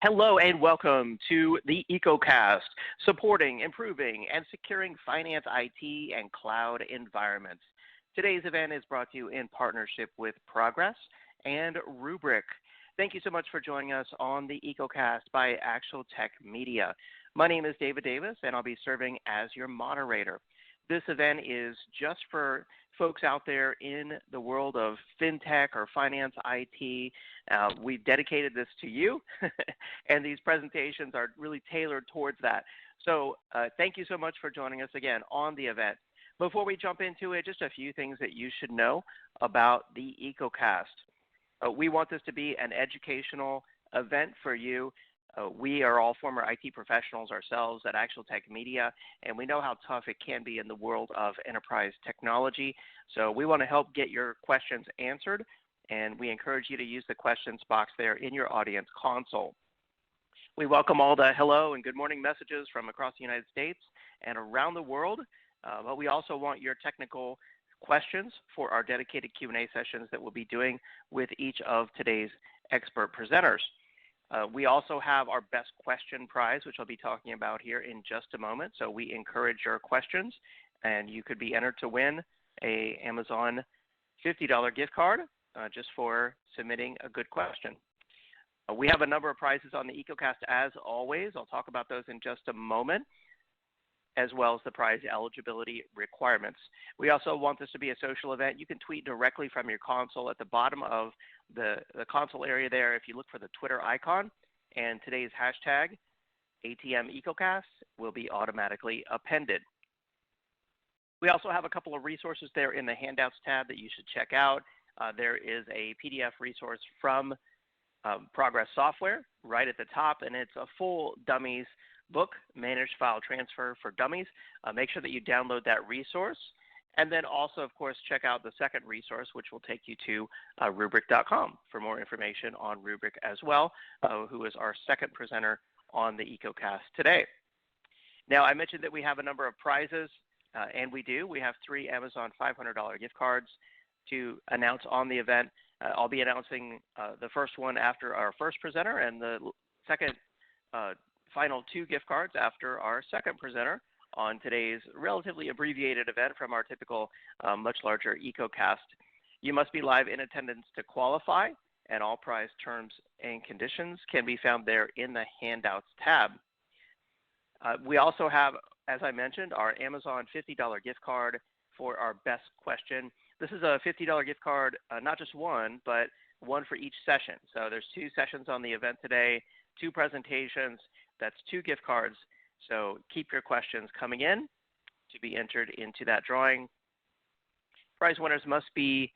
Hello and welcome to the EcoCast, supporting, improving, and securing finance, IT, and cloud environments. Today's event is brought to you in partnership with Progress and Rubrik. Thank you so much for joining us on the EcoCast by Actual Tech Media. My name is David Davis, and I'll be serving as your moderator. This event is just for folks out there in the world of fintech or finance IT. We've dedicated this to you, and these presentations are really tailored towards that. So thank you so much for joining us again on the event. Before we jump into it, just a few things that you should know about the EcoCast. We want this to be an educational event for you. We are all former IT professionals ourselves at Actual Tech Media, and we know how tough it can be in the world of enterprise technology. So we want to help get your questions answered, and we encourage you to use the questions box there in your audience console. We welcome all the hello and good morning messages from across the United States and around the world, but we also want your technical questions for our dedicated Q&A sessions that we'll be doing with each of today's expert presenters. We also have our best question prize, which I'll be talking about here in just a moment. So we encourage your questions, and you could be entered to win an Amazon $50 gift card just for submitting a good question. We have a number of prizes on the EcoCast as always. I'll talk about those in just a moment, as well as the prize eligibility requirements. We also want this to be a social event. You can tweet directly from your console at the bottom of the console area there. If you look for the Twitter icon and today's hashtag, ATM EcoCast, will be automatically appended. We also have a couple of resources there in the Handouts tab that you should check out. There is a PDF resource from Progress Software right at the top, and it's a full dummies book, Managed File Transfer for Dummies. Make sure that you download that resource. And then also, of course, check out the second resource, which will take you to Rubrik.com for more information on Rubrik as well, who is our second presenter on the EcoCast today. Now, I mentioned that we have a number of prizes, and we do. We have 3 Amazon $500 gift cards to announce on the event. I'll be announcing the first one after our first presenter, and the second final 2 gift cards after our second presenter on today's relatively abbreviated event from our typical much larger EcoCast. You must be live in attendance to qualify, and all prize terms and conditions can be found there in the Handouts tab. We also have, as I mentioned, our Amazon $50 gift card for our best question. This is a $50 gift card, not just one, but one for each session. So there's 2 sessions on the event today, 2 presentations. That's 2 gift cards. So keep your questions coming in to be entered into that drawing. Prize winners must be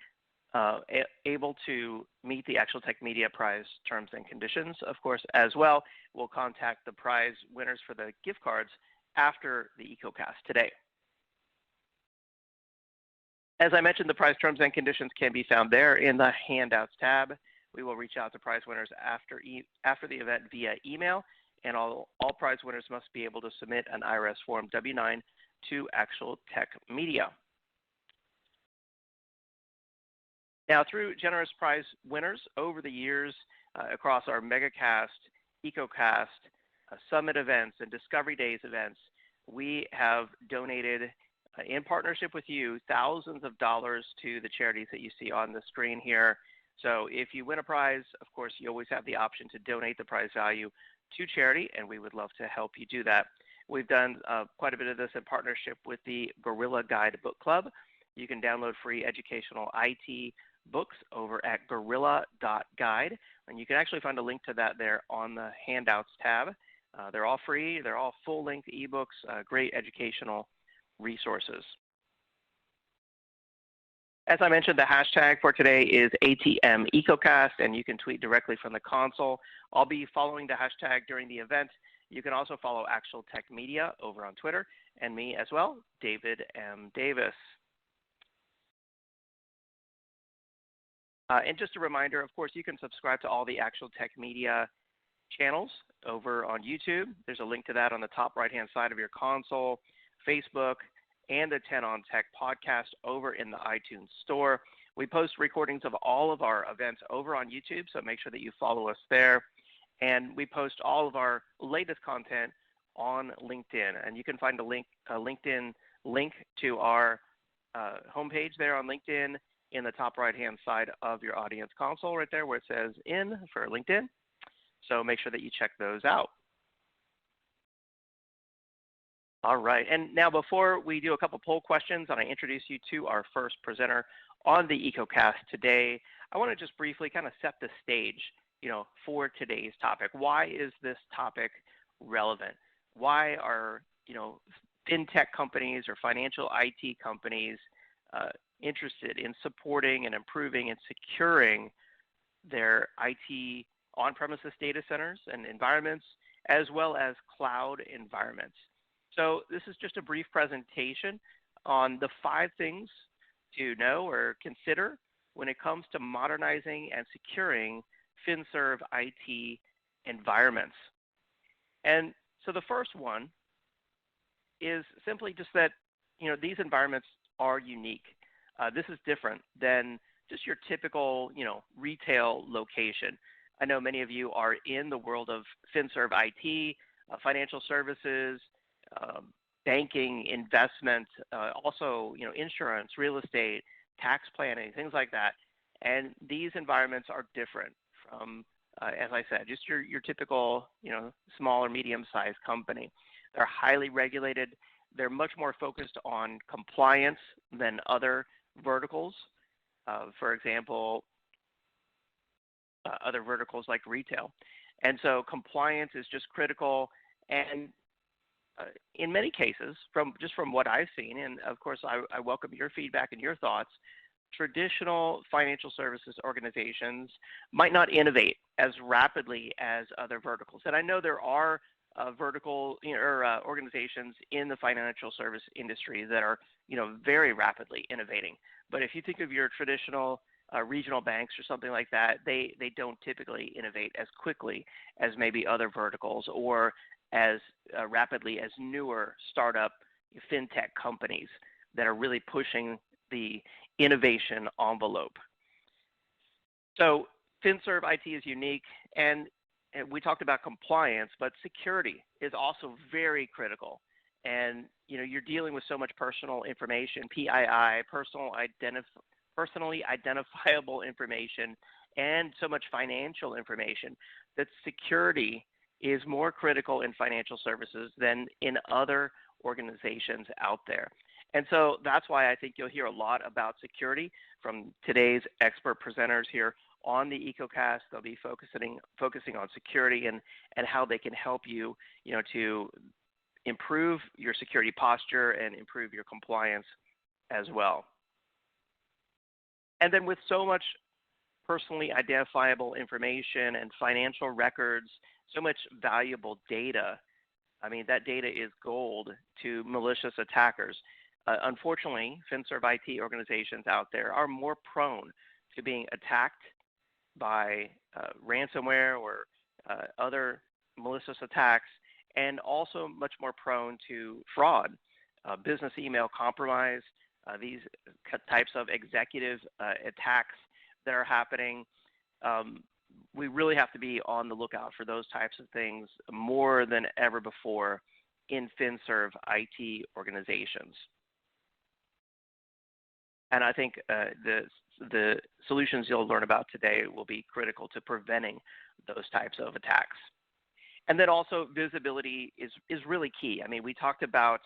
able to meet the Actual Tech Media prize terms and conditions, of course, as well. We'll contact the prize winners for the gift cards after the EcoCast today. As I mentioned, the prize terms and conditions can be found there in the Handouts tab. We will reach out to prize winners after the event via email, and all prize winners must be able to submit an IRS Form W-9 to Actual Tech Media. Now, through generous prize winners over the years across our MegaCast, EcoCast, Summit events, and Discovery Days events, we have donated, in partnership with you, thousands of dollars to the charities that you see on the screen here. So if you win a prize, of course, you always have the option to donate the prize value to charity, and we would love to help you do that. We've done quite a bit of this in partnership with the Gorilla Guide Book Club. You can download free educational IT books over at gorilla.guide, and you can actually find a link to that there on the Handouts tab. They're all free. They're all full-length ebooks, great educational resources. As I mentioned, the hashtag for today is ATM EcoCast, and you can tweet directly from the console. I'll be following the hashtag during the event. You can also follow Actual Tech Media over on Twitter, and me as well, David M. Davis. And just a reminder, of course, you can subscribe to all the Actual Tech Media channels over on YouTube. There's a link to that on the top right-hand side of your console, Facebook, and the 10 on Tech podcast over in the iTunes store. We post recordings of all of our events over on YouTube, so make sure that you follow us there. And we post all of our latest content on LinkedIn. And you can find a LinkedIn link to our homepage there on LinkedIn in the top right-hand side of your audience console right there where it says in for LinkedIn. So make sure that you check those out. All right, and now before we do a couple poll questions and I introduce you to our first presenter on the EcoCast today, I want to just briefly kind of set the stage, for today's topic. Why is this topic relevant? Why are, fintech companies or financial IT companies interested in supporting and improving and securing their IT on-premises data centers and environments, as well as cloud environments? So this is just a brief presentation on the 5 things to know or consider when it comes to modernizing and securing FinServ IT environments. And so the first one is simply just that, these environments are unique. This is different than just your typical, retail location. I know many of you are in the world of FinServ IT, financial services, banking, investment, also, insurance, real estate, tax planning, things like that. And these environments are different from, as I said, just your typical, small or medium-sized company. They're highly regulated. They're much more focused on compliance than other verticals. For example, other verticals like retail. And so compliance is just critical. And in many cases, from what I've seen, and of course I welcome your feedback and your thoughts, traditional financial services organizations might not innovate as rapidly as other verticals. And I know there are vertical organizations in the financial service industry that are very rapidly innovating. But if you think of your traditional regional banks or something like that, they don't typically innovate as quickly as maybe other verticals or as rapidly as newer startup fintech companies that are really pushing the innovation envelope. So FinServ IT is unique, and we talked about compliance, but security is also very critical. And you're dealing with so much personal information, PII, personally identifiable information, and so much financial information that security is more critical in financial services than in other organizations out there. And so that's why I think you'll hear a lot about security from today's expert presenters here on the EcoCast. They'll be focusing on security and how they can help you, to improve your security posture and improve your compliance as well. And then with so much personally identifiable information and financial records, so much valuable data, I mean, that data is gold to malicious attackers. Unfortunately, FinServ IT organizations out there are more prone to being attacked by ransomware or other malicious attacks, and also much more prone to fraud, business email compromise, these types of executive attacks that are happening. We really have to be on the lookout for those types of things more than ever before in FinServ IT organizations. And I think the solutions you'll learn about today will be critical to preventing those types of attacks. And then also visibility is really key. I mean, we talked about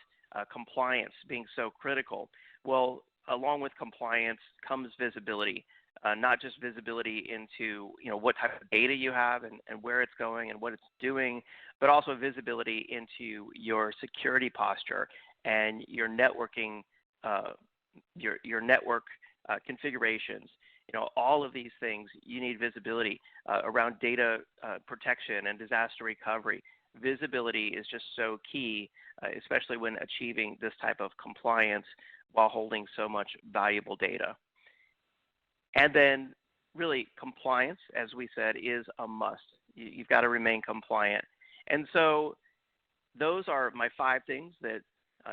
compliance being so critical. Well, along with compliance comes visibility, not just visibility into what type of data you have and where it's going and what it's doing, but also visibility into your security posture and your networking, your network configurations. All of these things, you need visibility around data protection and disaster recovery. Visibility is just so key, especially when achieving this type of compliance while holding so much valuable data. And then really compliance, as we said, is a must. You've got to remain compliant. And so those are my 5 things that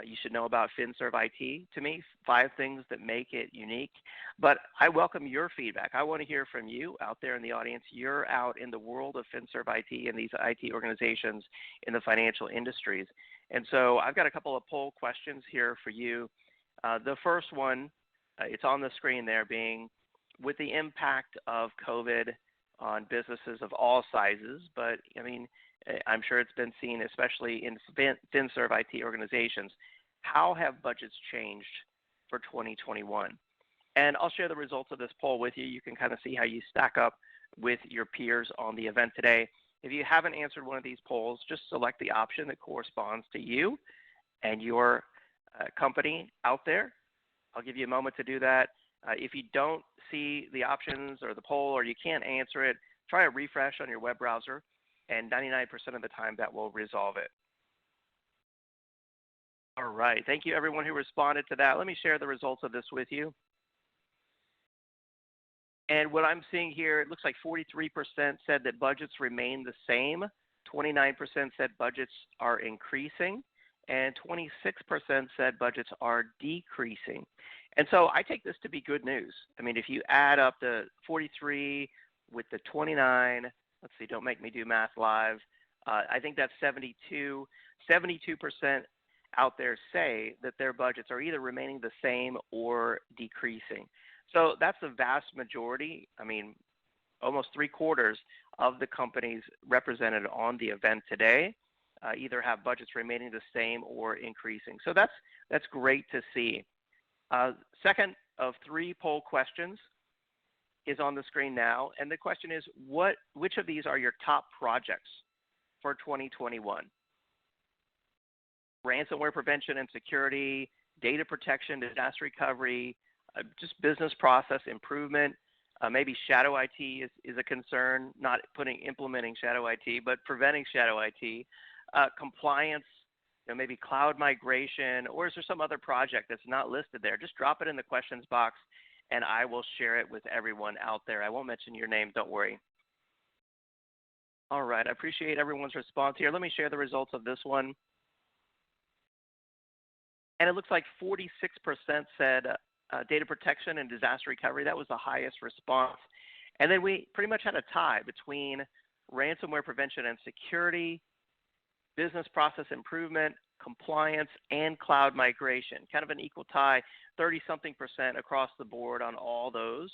you should know about FinServ IT. To me, 5 things that make it unique. But I welcome your feedback. I want to hear from you out there in the audience. You're out in the world of FinServ IT and these IT organizations in the financial industries. And so I've got a couple of poll questions here for you. The first one, it's on the screen there, being with the impact of COVID on businesses of all sizes, but I mean, I'm sure it's been seen, especially in FinServ IT organizations. How have budgets changed for 2021? And I'll share the results of this poll with you. You can kind of see how you stack up with your peers on the event today. If you haven't answered one of these polls, just select the option that corresponds to you and your company out there. I'll give you a moment to do that. If you don't see the options or the poll, or you can't answer it, try a refresh on your web browser, and 99% of the time that will resolve it. All right, thank you everyone who responded to that. Let me share the results of this with you. And what I'm seeing here, it looks like 43% said that budgets remain the same, 29% said budgets are increasing, and 26% said budgets are decreasing. And so I take this to be good news. I mean, if you add up the 43 with the 29, let's see, don't make me do math live, I think that's 72. 72% out there say that their budgets are either remaining the same or decreasing. So that's the vast majority. I mean, almost 3/4 of the companies represented on the event today either have budgets remaining the same or increasing. So that's great to see. Second of 3 poll questions is on the screen now, and the question is, which of these are your top projects for 2021? Ransomware prevention and security, data protection, disaster recovery, just business process improvement, maybe shadow IT is a concern, not implementing shadow IT, but preventing shadow IT, compliance, maybe cloud migration, or is there some other project that's not listed there? Just drop it in the questions box, and I will share it with everyone out there. I won't mention your name, don't worry. All right, I appreciate everyone's response here. Let me share the results of this one. And it looks like 46% said data protection and disaster recovery. That was the highest response. And then we pretty much had a tie between ransomware prevention and security, business process improvement, compliance, and cloud migration. Kind of an equal tie, 30-something% across the board on all those,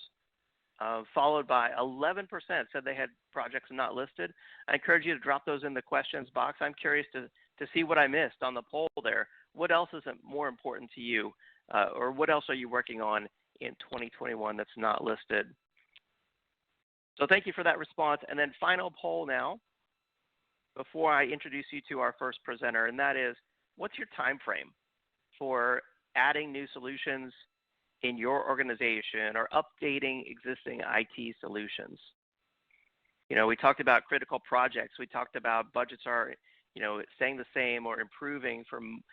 followed by 11% said they had projects not listed. I encourage you to drop those in the questions box. I'm curious to see what I missed on the poll there. What else is more important to you, or what else are you working on in 2021 that's not listed? So thank you for that response. And then final poll now, before I introduce you to our first presenter, and that is, what's your time frame for adding new solutions in your organization or updating existing IT solutions? You know, we talked about critical projects. We talked about budgets are, staying the same or improving from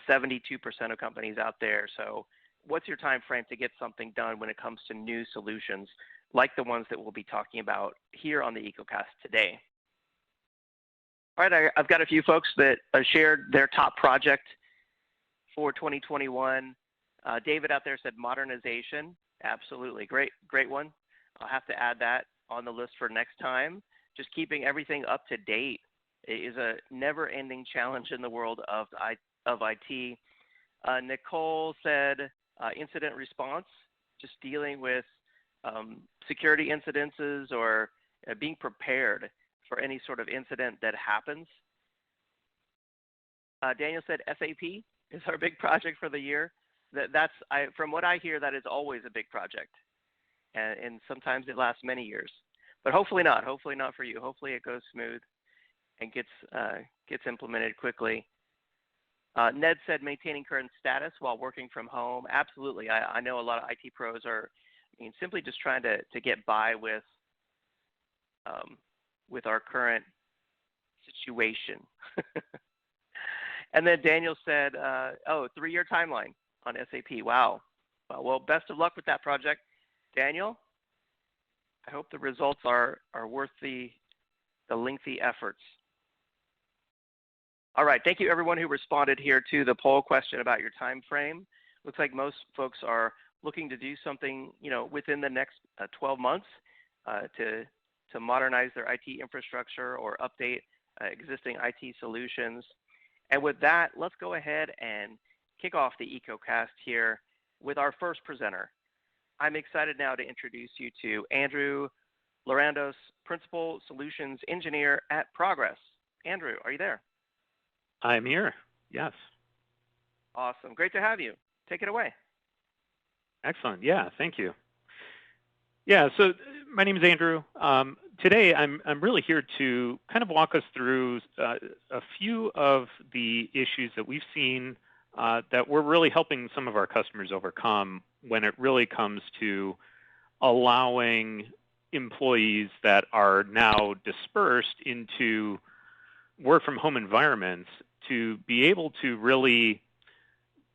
72% of companies out there. So what's your time frame to get something done when it comes to new solutions like the ones that we'll be talking about here on the EcoCast today? All right, I've got a few folks that shared their top project for 2021. David out there said modernization. Absolutely, great one. I'll have to add that on the list for next time. Just keeping everything up to date is a never-ending challenge in the world of IT. Nicole said incident response, just dealing with security incidences or being prepared for any sort of incident that happens. Daniel said SAP is our big project for the year. From what I hear, that is always a big project, and sometimes it lasts many years. But hopefully not for you. Hopefully it goes smooth and gets implemented quickly. Ned said maintaining current status while working from home. Absolutely, I know a lot of IT pros are simply just trying to get by with our current situation. And then Daniel said, 3-year timeline on SAP. Wow. Well, best of luck with that project, Daniel. I hope the results are worth the lengthy efforts. All right, thank you everyone who responded here to the poll question about your time frame. Looks like most folks are looking to do something, within the next 12 months to modernize their IT infrastructure or update existing IT solutions. And with that, let's go ahead and kick off the EcoCast here with our first presenter. I'm excited now to introduce you to Andrew Lorando, Principal Solutions Engineer at Progress. Andrew, are you there? I'm here, yes. Awesome, great to have you. Take it away. Excellent, yeah, thank you. Yeah, so my name is Andrew. Today I'm really here to kind of walk us through a few of the issues that we've seen that we're really helping some of our customers overcome when it really comes to allowing employees that are now dispersed into work from home environments to be able to really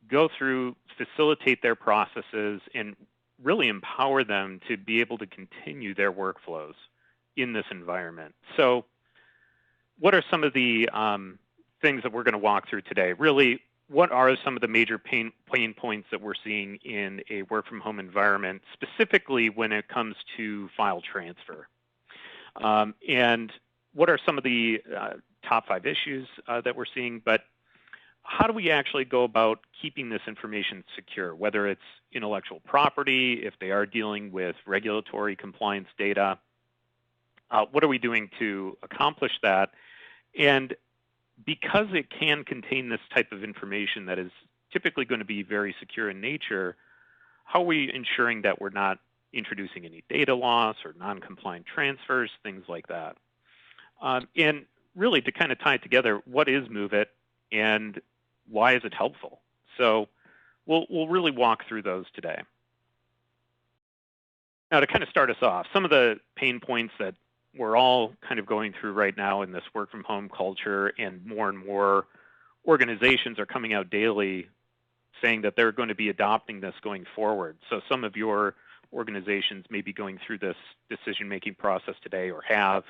go through, facilitate their processes, and really empower them to be able to continue their workflows in this environment. So what are some of the things that we're going to walk through today? Really, what are some of the major pain points that we're seeing in a work from home environment, specifically when it comes to file transfer? And what are some of the top 5 issues that we're seeing? But how do we actually go about keeping this information secure, whether it's intellectual property, if they are dealing with regulatory compliance data? What are we doing to accomplish that? And because it can contain this type of information that is typically going to be very secure in nature, how are we ensuring that we're not introducing any data loss or non-compliant transfers, things like that? And really, to kind of tie it together, what is MOVEit and why is it helpful? So we'll really walk through those today. Now, to kind of start us off, some of the pain points that we're all kind of going through right now in this work from home culture, and more organizations are coming out daily saying that they're going to be adopting this going forward. So some of your organizations may be going through this decision-making process today or have.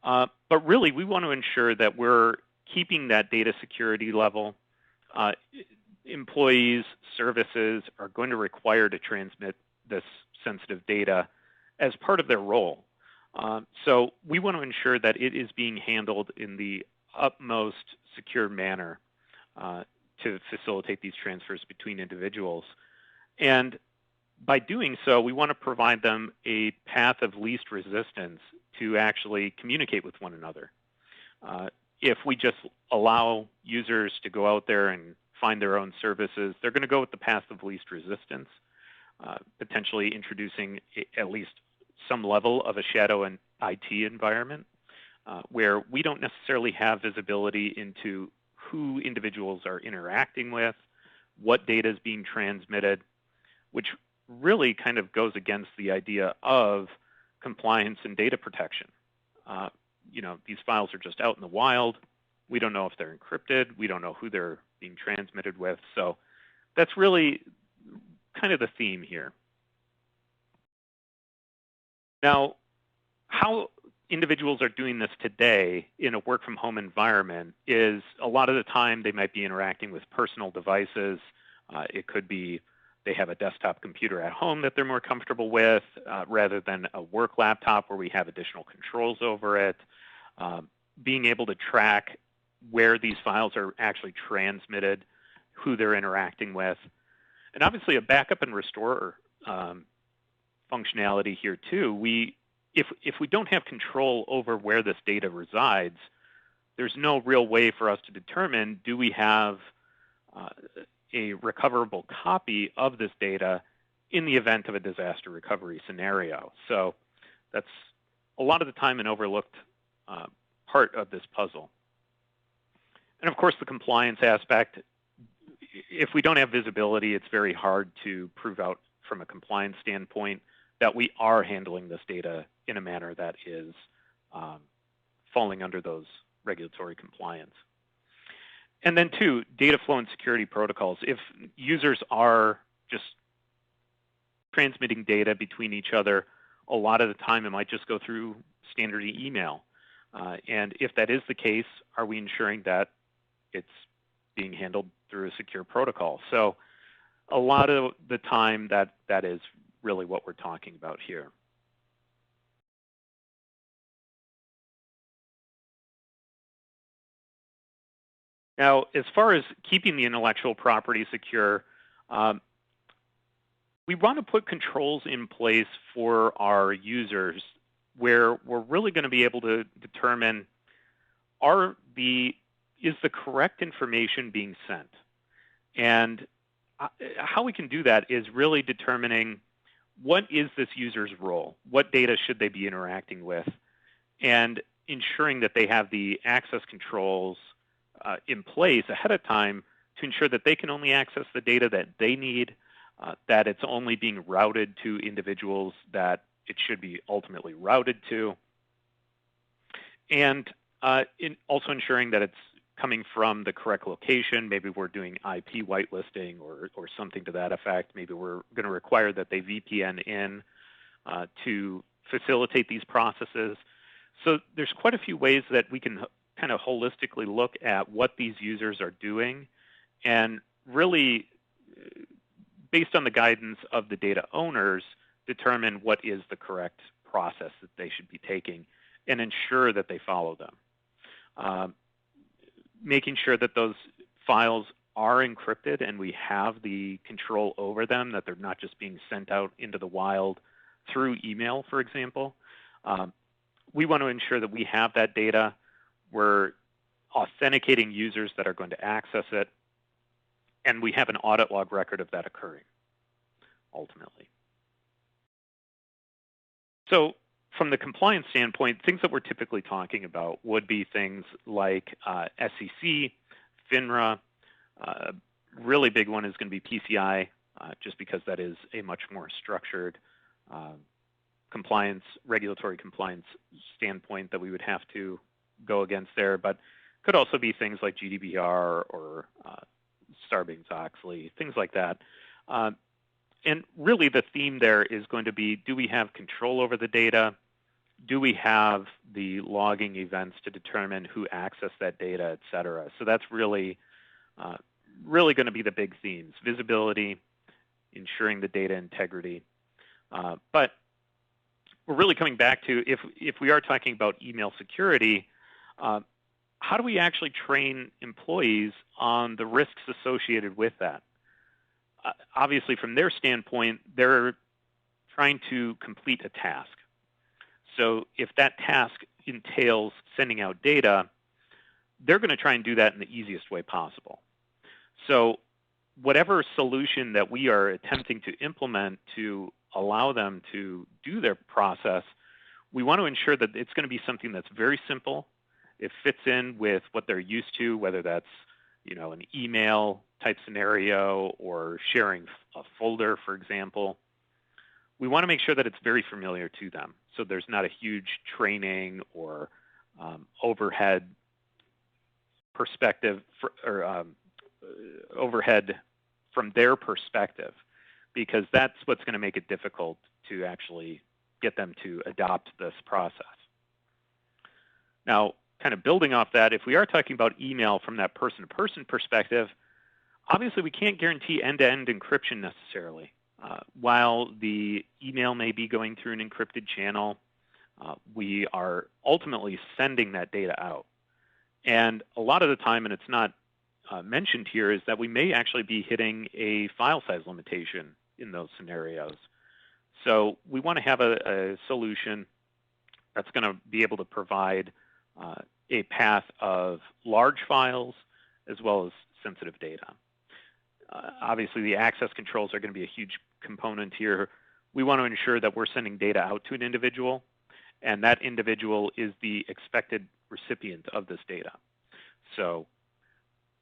But really, we want to ensure that we're keeping that data security level. Employees, services are going to require to transmit this sensitive data as part of their role. So we want to ensure that it is being handled in the utmost secure manner to facilitate these transfers between individuals. And by doing so, we want to provide them a path of least resistance to actually communicate with one another. If we just allow users to go out there and find their own services, they're going to go with the path of least resistance, potentially introducing at least some level of a shadow and IT environment where we don't necessarily have visibility into who individuals are interacting with, what data is being transmitted, which really kind of goes against the idea of compliance and data protection. These files are just out in the wild. We don't know if they're encrypted. We don't know who they're being transmitted with. So that's really kind of the theme here. Now, how individuals are doing this today in a work from home environment is a lot of the time they might be interacting with personal devices. It could be they have a desktop computer at home that they're more comfortable with rather than a work laptop where we have additional controls over it. Being able to track where these files are actually transmitted, who they're interacting with. And obviously a backup and restore functionality here too. If we don't have control over where this data resides, there's no real way for us to determine, do we have a recoverable copy of this data in the event of a disaster recovery scenario. So that's a lot of the time an overlooked part of this puzzle. And of course, the compliance aspect, if we don't have visibility, it's very hard to prove out from a compliance standpoint that we are handling this data in a manner that is falling under those regulatory compliance. And then two, data flow and security protocols. If users are just transmitting data between each other, a lot of the time it might just go through standard email. And if that is the case, are we ensuring that it's being handled through a secure protocol. So a lot of the time that is really what we're talking about here. Now, as far as keeping the intellectual property secure, we want to put controls in place for our users where we're really going to be able to determine is the correct information being sent? And how we can do that is really determining what is this user's role? What data should they be interacting with? And ensuring that they have the access controls in place ahead of time to ensure that they can only access the data that they need, that it's only being routed to individuals that it should be ultimately routed to, and also ensuring that it's coming from the correct location. Maybe we're doing IP whitelisting or something to that effect. Maybe we're going to require that they VPN in to facilitate these processes. So there's quite a few ways that we can kind of holistically look at what these users are doing, and really, based on the guidance of the data owners, determine what is the correct process that they should be taking and ensure that they follow them. Making sure that those files are encrypted and we have the control over them, that they're not just being sent out into the wild through email, for example. We want to ensure that we have that data. We're authenticating users that are going to access it, and we have an audit log record of that occurring, ultimately. So from the compliance standpoint, things that we're typically talking about would be things like SEC, FINRA. Really big one is going to be PCI, just because that is a much more structured compliance, regulatory compliance standpoint that we would have to go against there. But could also be things like GDPR or Sarbanes-Oxley, things like that. And really the theme there is going to be, do we have control over the data? Do we have the logging events to determine who accessed that data, et cetera? So that's really going to be the big themes: visibility, ensuring the data integrity. But we're really coming back to, if we are talking about email security, how do we actually train employees on the risks associated with that? Obviously, from their standpoint, they're trying to complete a task. So if that task entails sending out data, they're going to try and do that in the easiest way possible. So whatever solution that we are attempting to implement to allow them to do their process, we want to ensure that it's going to be something that's very simple. It fits in with what they're used to, whether that's an email type scenario or sharing a folder, for example. We want to make sure that it's very familiar to them, so there's not a huge training or overhead perspective overhead from their perspective, because that's what's going to make it difficult to actually get them to adopt this process. Now, kind of building off that, if we are talking about email from that person-to-person perspective, obviously we can't guarantee end-to-end encryption necessarily. While the email may be going through an encrypted channel, we are ultimately sending that data out. And a lot of the time, and it's not mentioned here, is that we may actually be hitting a file size limitation in those scenarios. So we want to have a solution that's going to be able to provide a path of large files as well as sensitive data. Obviously, the access controls are going to be a huge component here. We want to ensure that we're sending data out to an individual, and that individual is the expected recipient of this data. So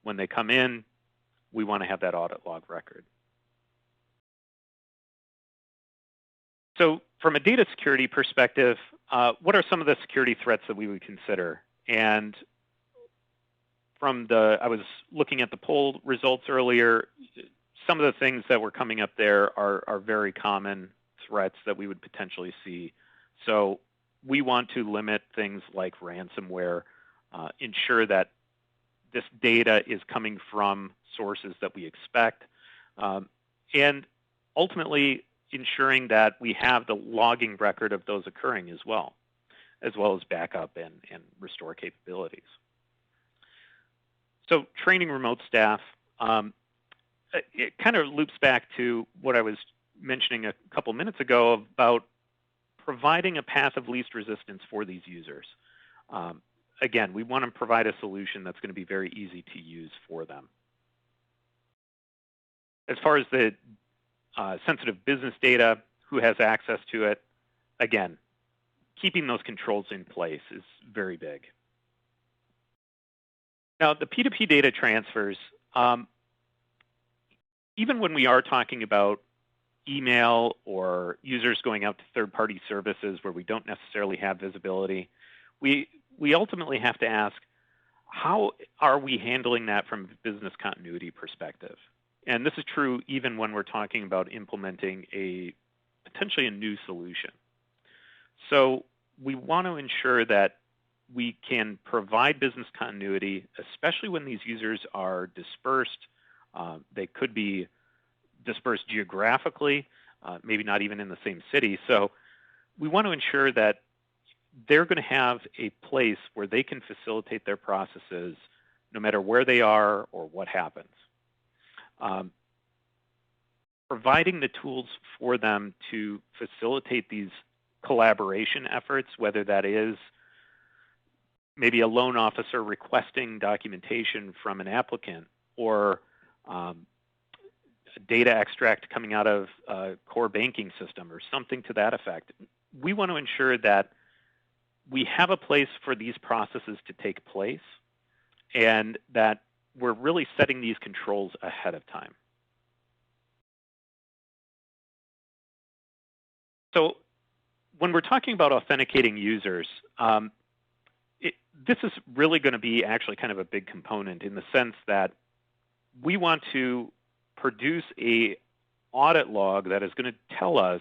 when they come in, we want to have that audit log record. So from a data security perspective, what are some of the security threats that we would consider? And I was looking at the poll results earlier, some of the things that were coming up there are very common threats that we would potentially see. So we want to limit things like ransomware, ensure that this data is coming from sources that we expect, and ultimately ensuring that we have the logging record of those occurring as well as backup and restore capabilities. So training remote staff, it kind of loops back to what I was mentioning a couple minutes ago about providing a path of least resistance for these users. Again, we want to provide a solution that's going to be very easy to use for them. As far as the sensitive business data, who has access to it, again, keeping those controls in place is very big. Now, the P2p data transfers, even when we are talking about email or users going out to third-party services where we don't necessarily have visibility, we ultimately have to ask, how are we handling that from a business continuity perspective? And this is true even when we're talking about implementing potentially a new solution. So we want to ensure that we can provide business continuity, especially when these users are dispersed. They could be dispersed geographically, maybe not even in the same city. So we want to ensure that they're going to have a place where they can facilitate their processes no matter where they are or what happens. Providing the tools for them to facilitate these collaboration efforts, whether that is maybe a loan officer requesting documentation from an applicant or a data extract coming out of a core banking system or something to that effect. We want to ensure that we have a place for these processes to take place and that we're really setting these controls ahead of time. So when we're talking about authenticating users, this is really going to be actually kind of a big component in the sense that we want to produce an audit log that is going to tell us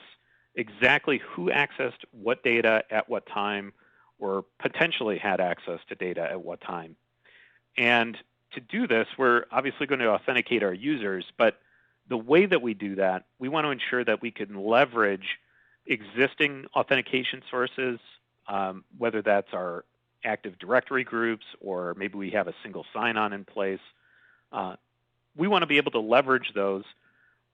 exactly who accessed what data at what time or potentially had access to data at what time. And to do this, we're obviously going to authenticate our users, but the way that we do that, we want to ensure that we can leverage existing authentication sources, whether that's our Active Directory groups or maybe we have a single sign-on in place. We want to be able to leverage those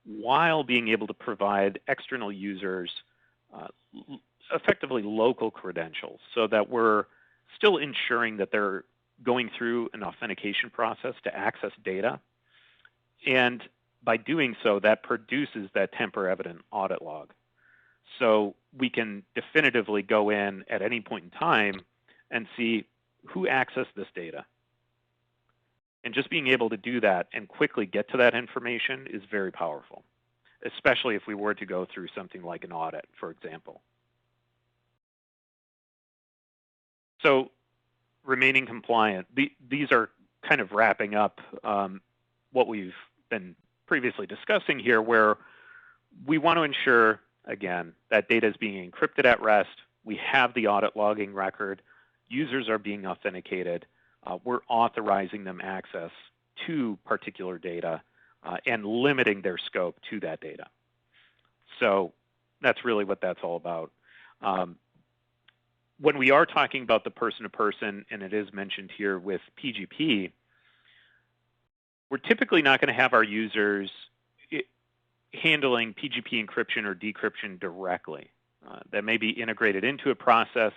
while being able to provide external users effectively local credentials so that we're still ensuring that they're going through an authentication process to access data. And by doing so, that produces that tamper-evident audit log. So we can definitively go in at any point in time and see who accessed this data. And just being able to do that and quickly get to that information is very powerful, especially if we were to go through something like an audit, for example. So remaining compliant, these are kind of wrapping up what we've been previously discussing here, where we want to ensure, again, that data is being encrypted at rest. We have the audit logging record. Users are being authenticated. We're authorizing them access to particular data and limiting their scope to that data. So that's really what that's all about. When we are talking about the person-to-person, and it is mentioned here with PGP, we're typically not going to have our users handling PGP encryption or decryption directly. That may be integrated into a process,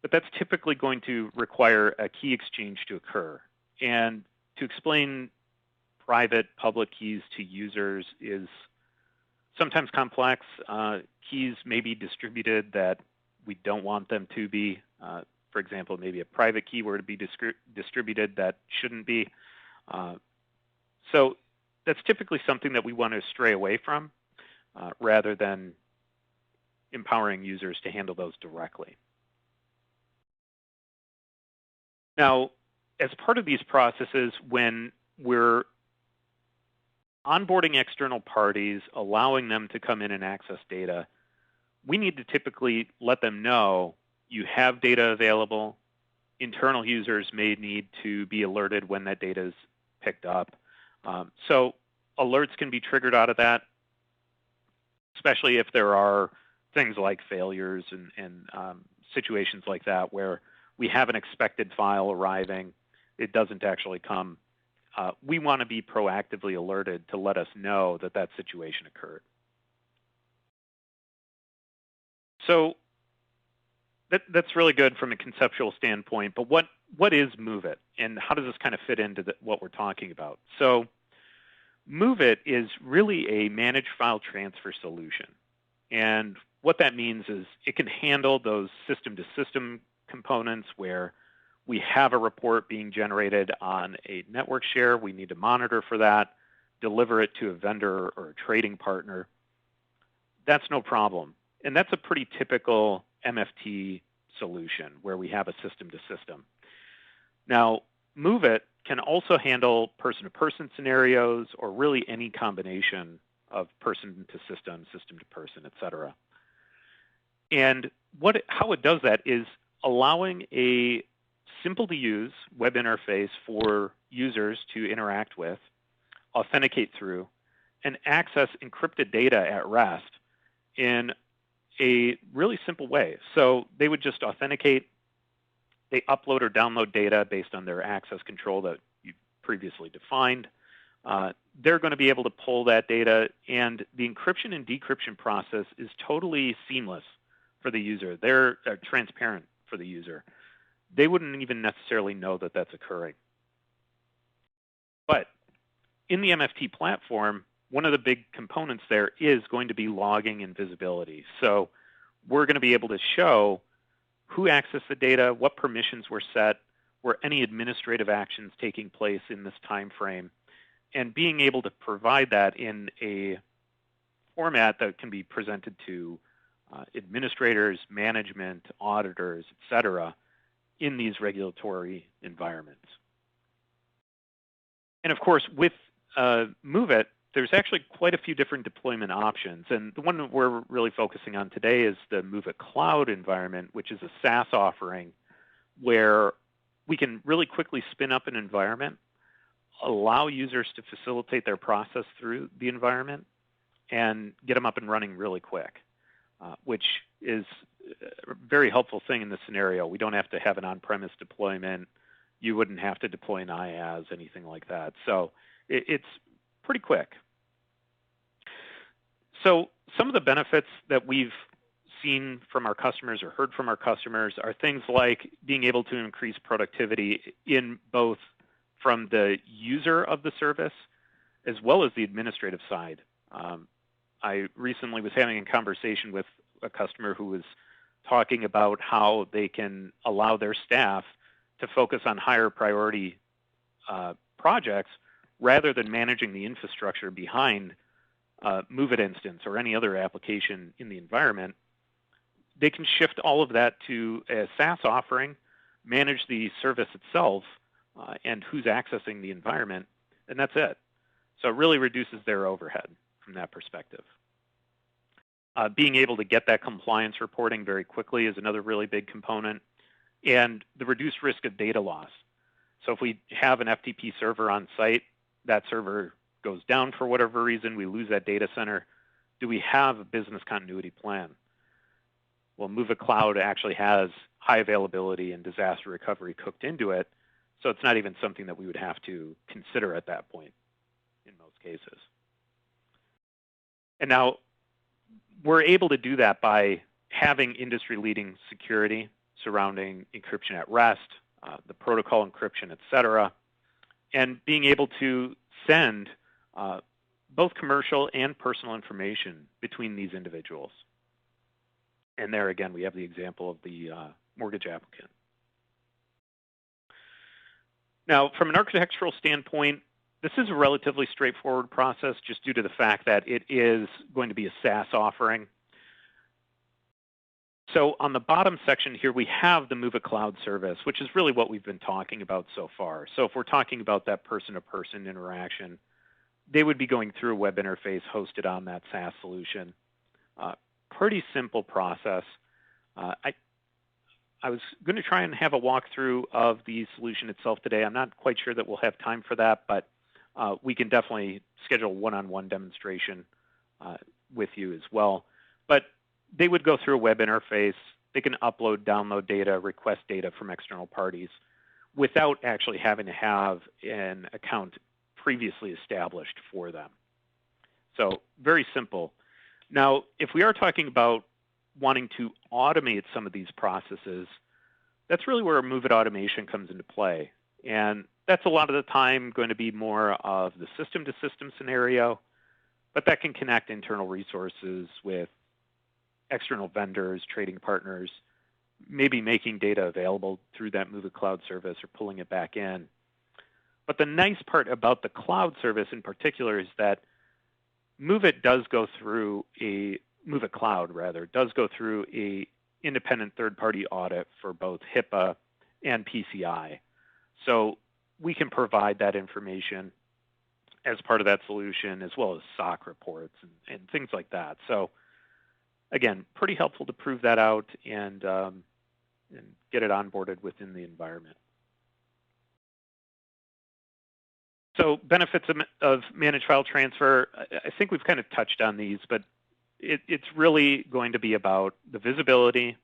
but that's typically going to require a key exchange to occur. And to explain private public keys to users is sometimes complex. Keys may be distributed that we don't want them to be. For example, maybe a private key were to be distributed that shouldn't be. So that's typically something that we want to stray away from rather than empowering users to handle those directly. Now, as part of these processes, when we're onboarding external parties, allowing them to come in and access data, we need to typically let them know you have data available, internal users may need to be alerted when that data is picked up. So alerts can be triggered out of that, especially if there are things like failures and situations like that where we have an expected file arriving, it doesn't actually come. We want to be proactively alerted to let us know that that situation occurred. So that's really good from a conceptual standpoint, but what is MoveIt, and how does this kind of fit into what we're talking about? So MoveIt is really a managed file transfer solution. And what that means is it can handle those system-to-system components where we have a report being generated on a network share. We need to monitor for that, deliver it to a vendor or a trading partner. That's no problem. And that's a pretty typical MFT solution where we have a system-to-system. Now, MoveIt can also handle person-to-person scenarios or really any combination of person-to-system, system-to-person, et cetera. And how it does that is allowing a simple-to-use web interface for users to interact with, authenticate through, and access encrypted data at rest in a really simple way. So they would just authenticate, they upload or download data based on their access control that you previously defined. They're going to be able to pull that data, and the encryption and decryption process is totally seamless for the user. They're transparent for the user. They wouldn't even necessarily know that that's occurring. But in the MFT platform, one of the big components there is going to be logging and visibility. So we're going to be able to show who accessed the data, what permissions were set, were any administrative actions taking place in this time frame, and being able to provide that in a format that can be presented to administrators, management, auditors, et cetera, in these regulatory environments. And of course, with MoveIt, there's actually quite a few different deployment options. And the one that we're really focusing on today is the MoveIt Cloud environment, which is a SaaS offering where we can really quickly spin up an environment, allow users to facilitate their process through the environment, and get them up and running really quick, which is a very helpful thing in this scenario. We don't have to have an on-premise deployment. You wouldn't have to deploy an IaaS, anything like that. So it's pretty quick. So some of the benefits that we've seen from our customers or heard from our customers are things like being able to increase productivity in both from the user of the service as well as the administrative side. I recently was having a conversation with a customer who was talking about how they can allow their staff to focus on higher priority projects rather than managing the infrastructure behind MoveIt instance or any other application in the environment. They can shift all of that to a SaaS offering, manage the service itself, and who's accessing the environment, and that's it. So it really reduces their overhead from that perspective. Being able to get that compliance reporting very quickly is another really big component, and the reduced risk of data loss. So if we have an FTP server on site, that server goes down for whatever reason, we lose that data center. Do we have a business continuity plan? Well, MoveIt Cloud actually has high availability and disaster recovery cooked into it, so it's not even something that we would have to consider at that point in most cases. And now we're able to do that by having industry-leading security surrounding encryption at rest, the protocol encryption, et cetera, and being able to send both commercial and personal information between these individuals. And there again, we have the example of the mortgage applicant. Now, from an architectural standpoint, this is a relatively straightforward process just due to the fact that it is going to be a SaaS offering. So on the bottom section here, we have the MoveIt Cloud service, which is really what we've been talking about so far. So if we're talking about that person-to-person interaction, they would be going through a web interface hosted on that SaaS solution. Pretty simple process. I was going to try and have a walkthrough of the solution itself today. I'm not quite sure that we'll have time for that, but we can definitely schedule a one-on-one demonstration with you as well. But they would go through a web interface. They can upload, download data, request data from external parties without actually having to have an account previously established for them. So very simple. Now, if we are talking about wanting to automate some of these processes, that's really where Move It automation comes into play. And that's a lot of the time going to be more of the system-to-system scenario, but that can connect internal resources with external vendors, trading partners, maybe making data available through that Move It Cloud service or pulling it back in. But the nice part about the cloud service in particular is that Move It does go through a Move It Cloud rather does go through a independent third-party audit for both HIPAA and PCI. So we can provide that information as part of that solution, as well as SOC reports and things like that. So again, pretty helpful to prove that out and get it onboarded within the environment. So benefits of managed file transfer, I think we've kind of touched on these, but it's really going to be about the visibility,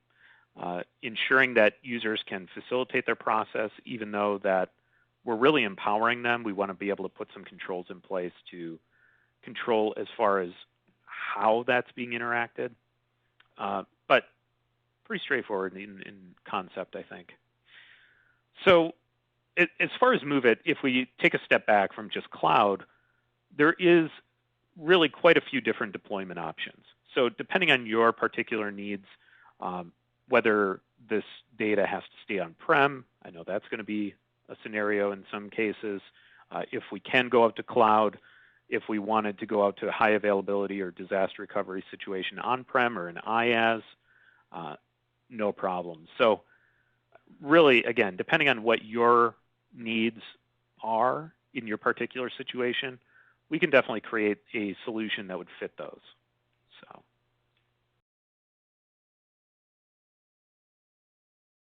ensuring that users can facilitate their process, even though that we're really empowering them. We want to be able to put some controls in place to control as far as how that's being interacted. But pretty straightforward in concept, I think. So as far as Move It, if we take a step back from just cloud, there is really quite a few different deployment options. So depending on your particular needs, whether this data has to stay on-prem, I know that's going to be a scenario in some cases. If we can go out to cloud, if we wanted to go out to a high availability or disaster recovery situation on-prem or an IaaS, no problem. So really, again, depending on what your needs are in your particular situation, we can definitely create a solution that would fit those. So,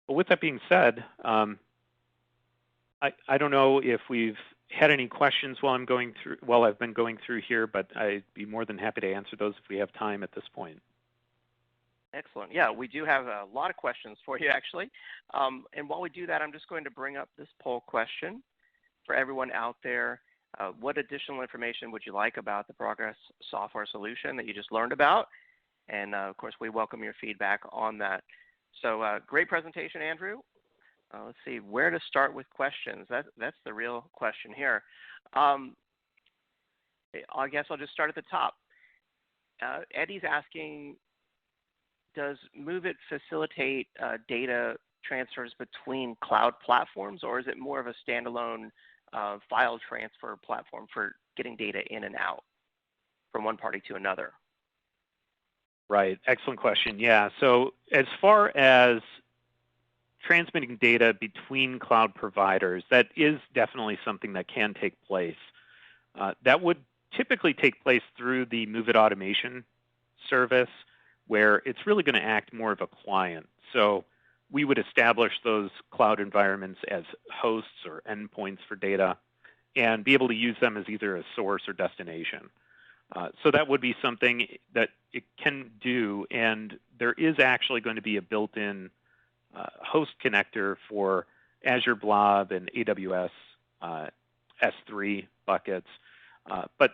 but with that being said, I don't know if we've had any questions while I've been going through here, but I'd be more than happy to answer those if we have time at this point. Excellent. Yeah, we do have a lot of questions for you, actually. And while we do that, I'm just going to bring up this poll question for everyone out there. What additional information would you like about the Progress software solution that you just learned about? And of course, we welcome your feedback on that. So great presentation, Andrew. Let's see, where to start with questions. That's the real question here. I guess I'll just start at the top. Eddie's asking, does Move It facilitate data transfers between cloud platforms, or is it more of a standalone file transfer platform for getting data in and out from one party to another? Right, excellent question. Yeah, so as far as transmitting data between cloud providers, that is definitely something that can take place. That would typically take place through the Move It automation service, where it's really going to act more of a client. So we would establish those cloud environments as hosts or endpoints for data and be able to use them as either a source or destination. So that would be something that it can do, and there is actually going to be a built-in host connector for Azure Blob and AWS S3 buckets. But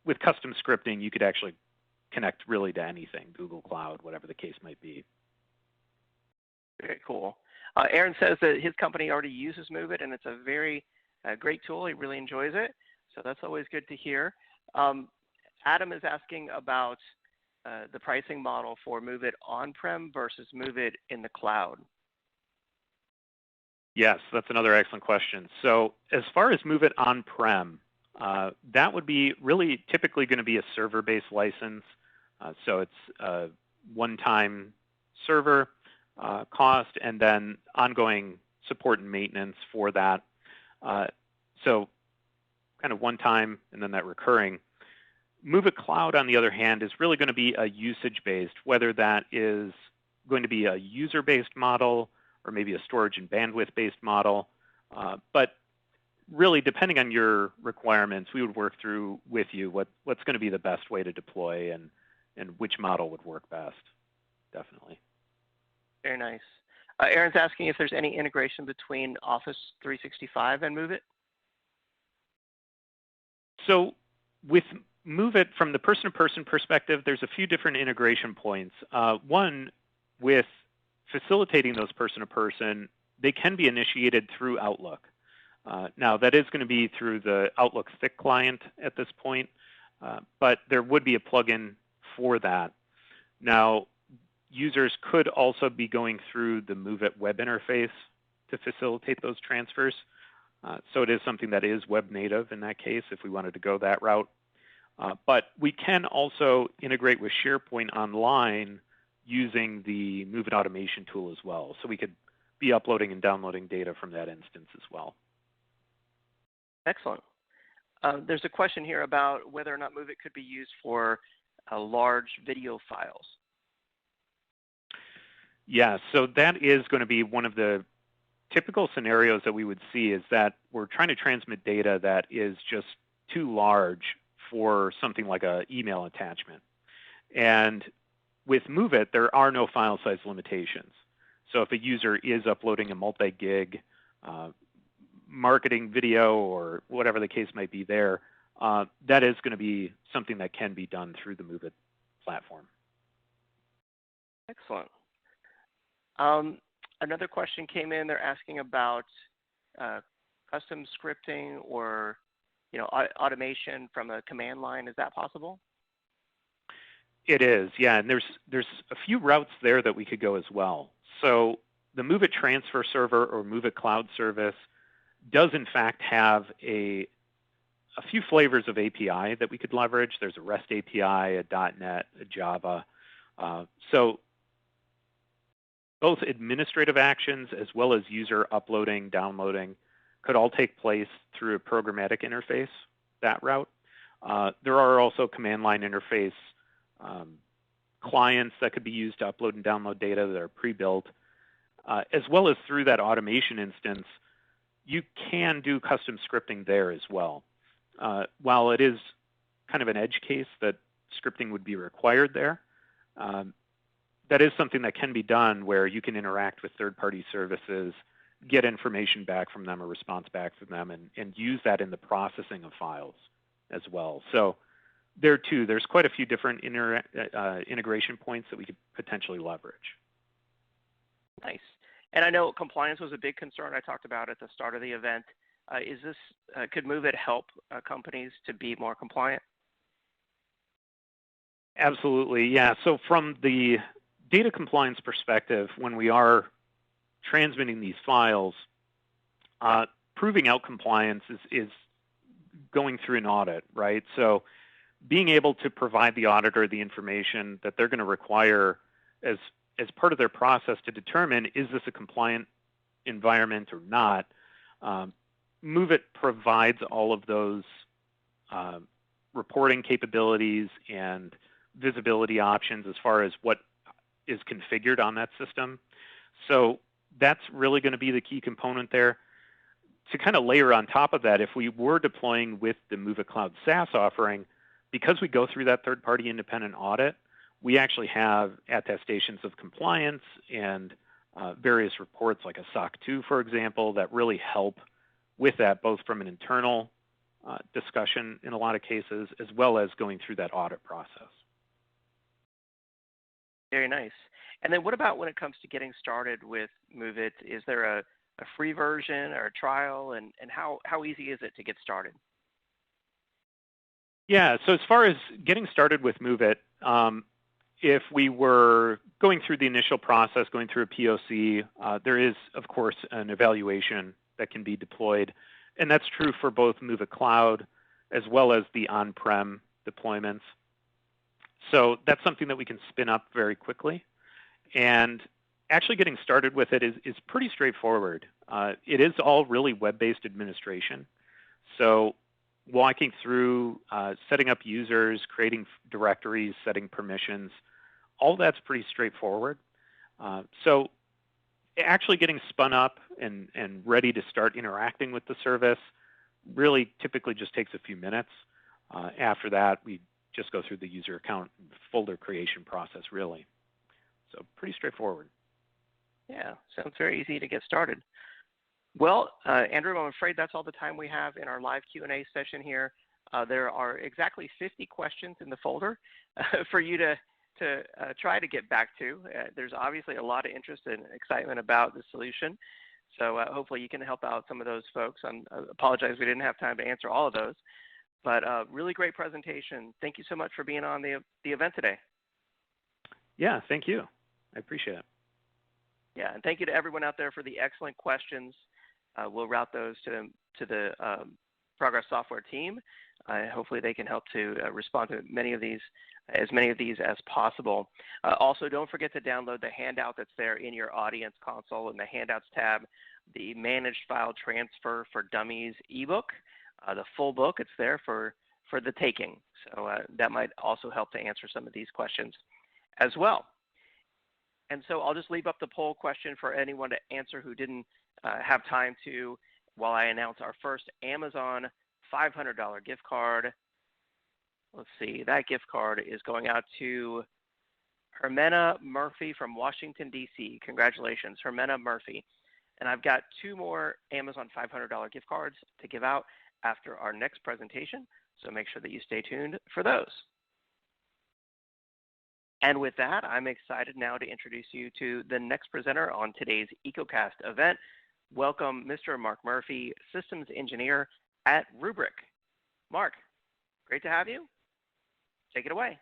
with custom scripting, you could actually connect really to anything, Google Cloud, whatever the case might be. Very cool. Aaron says that his company already uses Move It, and it's a very great tool. He really enjoys it. So that's always good to hear. Adam is asking about the pricing model for Move It on-prem versus Move It in the cloud. Yes, that's another excellent question. So as far as Move It on-prem, that would be really typically going to be a server-based license. So it's a one-time server cost and then ongoing support and maintenance for that. So kind of one time and then that recurring. Move It Cloud, on the other hand, is really going to be a usage-based, whether that is going to be a user-based model or maybe a storage and bandwidth-based model. But really, depending on your requirements, we would work through with you what's going to be the best way to deploy and which model would work best, definitely. Very nice. Aaron's asking if there's any integration between Office 365 and MoveIt. So with MoveIt, from the person-to-person perspective, there's a few different integration points. One, with facilitating those person-to-person, they can be initiated through Outlook. Now, that is going to be through the Outlook Thick client at this point, but there would be a plugin for that. Now, users could also be going through the MoveIt web interface to facilitate those transfers. So it is something that is web native in that case if we wanted to go that route. But we can also integrate with SharePoint Online using the MoveIt automation tool as well. So we could be uploading and downloading data from that instance as well. Excellent. There's a question here about whether or not MoveIt could be used for large video files. Yeah, so that is going to be one of the typical scenarios that we would see, is that we're trying to transmit data that is just too large for something like an email attachment. And with MoveIt, there are no file size limitations. So if a user is uploading a multi-gig marketing video or whatever the case might be there, that is going to be something that can be done through the MoveIt platform. Excellent. Another question came in. They're asking about custom scripting or automation from a command line. Is that possible? It is, yeah. And there's a few routes there that we could go as well. So the MoveIt Transfer Server or MoveIt Cloud Service does in fact have a few flavors of API that we could leverage. There's a REST API, a .NET, a Java. So both administrative actions as well as user uploading, downloading could all take place through a programmatic interface, that route. There are also command line interface clients that could be used to upload and download data that are pre-built, as well as through that automation instance. You can do custom scripting there as well. While it is kind of an edge case that scripting would be required there, that is something that can be done where you can interact with third-party services, get information back from them, a response back from them, and use that in the processing of files as well. So there too, there's quite a few different integration points that we could potentially leverage. Nice. And I know compliance was a big concern I talked about at the start of the event. Could MoveIt help companies to be more compliant? Absolutely, yeah. So from the data compliance perspective, when we are transmitting these files, proving out compliance is going through an audit, right? So being able to provide the auditor the information that they're going to require as part of their process to determine, is this a compliant environment or not, MoveIt provides all of those reporting capabilities and visibility options as far as what is configured on that system. So that's really going to be the key component there. To kind of layer on top of that, if we were deploying with the MoveIt Cloud SaaS offering, because we go through that third-party independent audit, we actually have attestations of compliance and various reports like a SOC 2, for example, that really help with that, both from an internal discussion in a lot of cases, as well as going through that audit process. Very nice. And then what about when it comes to getting started with MoveIt? Is there a free version or a trial, and how easy is it to get started? Yeah, so as far as getting started with MoveIt, if we were going through the initial process, going through a POC, there is, of course, an evaluation that can be deployed. And that's true for both MoveIt Cloud as well as the on-prem deployments. So that's something that we can spin up very quickly. And actually getting started with it is pretty straightforward. It is all really web-based administration. So walking through setting up users, creating directories, setting permissions, all that's pretty straightforward. So actually getting spun up and ready to start interacting with the service really typically just takes a few minutes. After that, we just go through the user account folder creation process, really. So pretty straightforward. Yeah, sounds very easy to get started. Well, Andrew, I'm afraid that's all the time we have in our live Q&A session here. There are exactly 50 questions in the folder for you to try to get back to. There's obviously a lot of interest and excitement about the solution. So hopefully you can help out some of those folks. I apologize we didn't have time to answer all of those. But really great presentation. Thank you so much for being on the event today. Yeah, thank you. I appreciate it. Yeah, and thank you to everyone out there for the excellent questions. We'll route those to the Progress Software team. Hopefully they can help to respond to as many of these as possible. Also, don't forget to download the handout that's there in your audience console in the Handouts tab, the Managed File Transfer for Dummies ebook. The full book, it's there for the taking. So that might also help to answer some of these questions as well. And so I'll just leave up the poll question for anyone to answer who didn't have time to while I announce our first Amazon $500 gift card. Let's see, that gift card is going out to Hermena Murphy from Washington, D.C. Congratulations, Hermena Murphy. And I've got 2 more Amazon $500 gift cards to give out after our next presentation, so make sure that you stay tuned for those. And with that, I'm excited now to introduce you to the next presenter on today's EcoCast event. Welcome, Mr. Mark Murphy, Systems Engineer at Rubrik. Mark, great to have you. Take it away.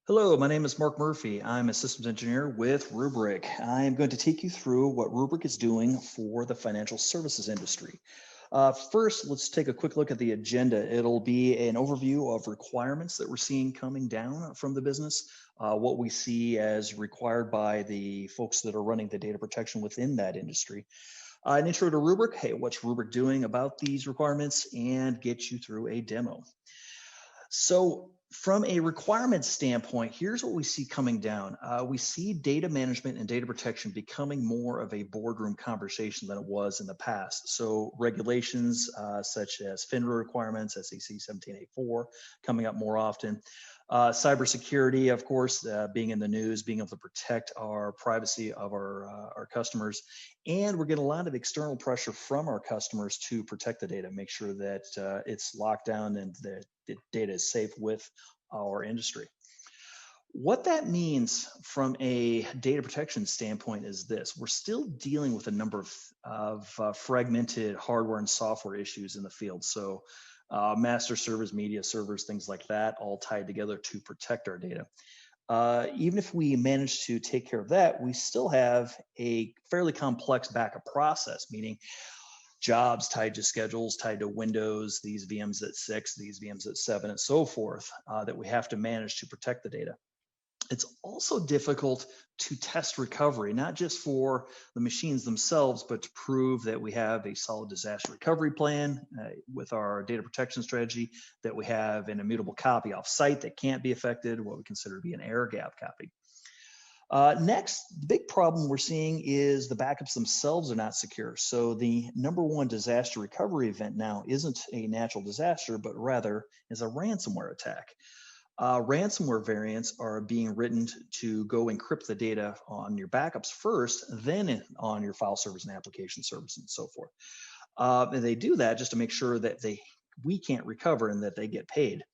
Hello, my name is Mark Murphy. I'm a systems engineer with Rubrik. I am going to take you through what Rubrik is doing for the financial services industry. First, let's take a quick look at the agenda. It'll be an overview of requirements that we're seeing coming down from the business, what we see as required by the folks that are running the data protection within that industry. An intro to Rubrik, hey, what's Rubrik doing about these requirements, and get you through a demo. So from a requirements standpoint, here's what we see coming down. We see data management and data protection becoming more of a boardroom conversation than it was in the past. So regulations such as FINRA requirements, SEC 1784, coming up more often. Cybersecurity, of course, being in the news, being able to protect our privacy of our customers. And we're getting a lot of external pressure from our customers to protect the data, make sure that it's locked down and that the data is safe with our industry. What that means from a data protection standpoint is this: we're still dealing with a number of fragmented hardware and software issues in the field. So master servers, media servers, things like that, all tied together to protect our data. Even if we manage to take care of that, we still have a fairly complex backup process, meaning jobs tied to schedules, tied to Windows, these VMs at 6, these VMs at 7, and so forth, that we have to manage to protect the data. It's also difficult to test recovery, not just for the machines themselves, but to prove that we have a solid disaster recovery plan with our data protection strategy, that we have an immutable copy off-site that can't be affected, what we consider to be an air gap copy. Next, the big problem we're seeing is the backups themselves are not secure. So the #1 disaster recovery event now isn't a natural disaster, but rather is a ransomware attack. Ransomware variants are being written to go encrypt the data on your backups first, then on your file servers and application servers and so forth. And they do that just to make sure that we can't recover and that they get paid.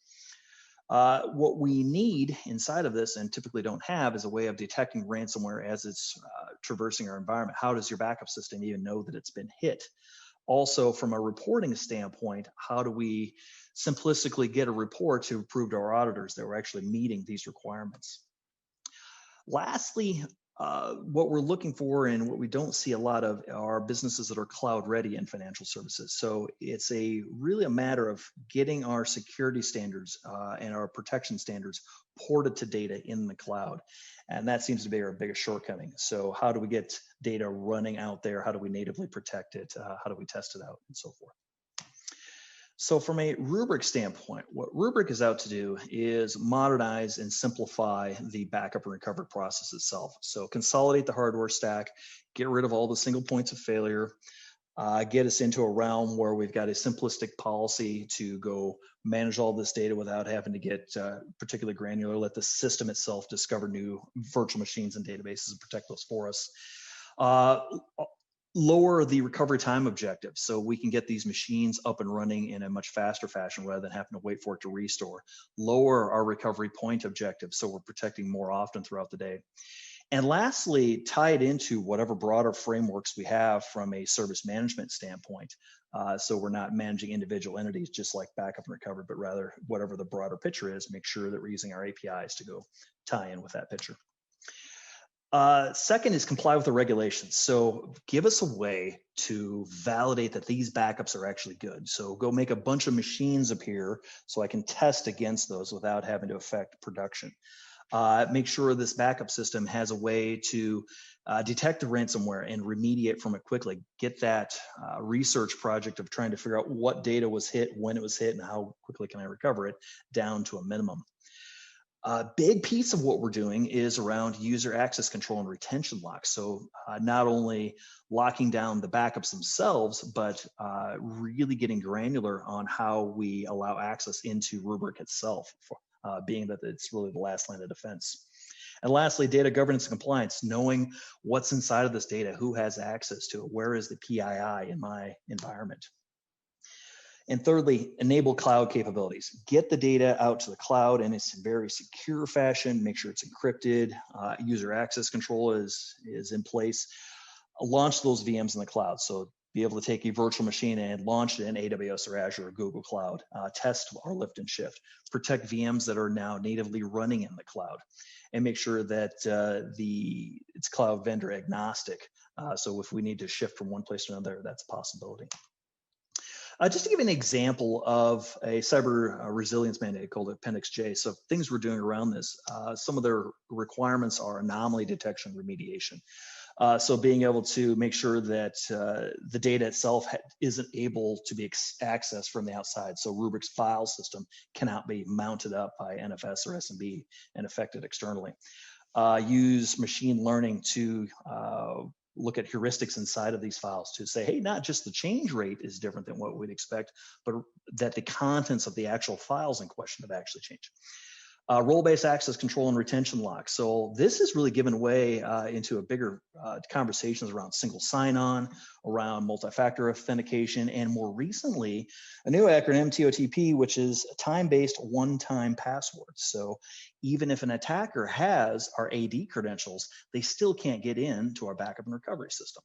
What we need inside of this, and typically don't have, is a way of detecting ransomware as it's traversing our environment. How does your backup system even know that it's been hit? Also, from a reporting standpoint, how do we simplistically get a report to prove to our auditors that we're actually meeting these requirements? Lastly, what we're looking for and what we don't see a lot of are businesses that are cloud ready in financial services. So it's really a matter of getting our security standards and our protection standards ported to data in the cloud. And that seems to be our biggest shortcoming. So how do we get data running out there? How do we natively protect it? How do we test it out and so forth? So from a Rubrik standpoint, what Rubrik is out to do is modernize and simplify the backup and recovery process itself. So consolidate the hardware stack, get rid of all the single points of failure, get us into a realm where we've got a simplistic policy to go manage all this data without having to get particularly granular, let the system itself discover new virtual machines and databases and protect those for us. Lower the recovery time objective so we can get these machines up and running in a much faster fashion rather than having to wait for it to restore. Lower our recovery point objective so we're protecting more often throughout the day. And lastly, tie it into whatever broader frameworks we have from a service management standpoint. So we're not managing individual entities just like backup and recovery, but rather whatever the broader picture is, make sure that we're using our APIs to go tie in with that picture. Second is comply with the regulations. So give us a way to validate that these backups are actually good. So go make a bunch of machines appear so I can test against those without having to affect production. Make sure this backup system has a way to detect the ransomware and remediate from it quickly. Get that research project of trying to figure out what data was hit, when it was hit, and how quickly can I recover it down to a minimum. A big piece of what we're doing is around user access control and retention locks. So not only locking down the backups themselves, but really getting granular on how we allow access into Rubrik itself, being that it's really the last line of defense. And lastly, data governance and compliance, knowing what's inside of this data, who has access to it, where is the PII in my environment. And thirdly, enable cloud capabilities. Get the data out to the cloud in a very secure fashion, make sure it's encrypted, user access control is in place. Launch those VMs in the cloud. So be able to take a virtual machine and launch it in AWS or Azure or Google Cloud. Test our lift and shift. Protect VMs that are now natively running in the cloud. And make sure that it's cloud vendor agnostic. So if we need to shift from one place to another, that's a possibility. Just to give an example of a cyber resilience mandate called Appendix J. So things we're doing around this, some of their requirements are anomaly detection remediation. So being able to make sure that the data itself isn't able to be accessed from the outside. So Rubrik's file system cannot be mounted up by NFS or SMB and affected externally. Use machine learning to look at heuristics inside of these files to say, hey, not just the change rate is different than what we'd expect, but that the contents of the actual files in question have actually changed. Role-based access control and retention lock. So this is really given way into a bigger conversations around single sign-on, around multi-factor authentication, and more recently, a new acronym, TOTP, which is time-based one-time passwords. So even if an attacker has our AD credentials, they still can't get into our backup and recovery system.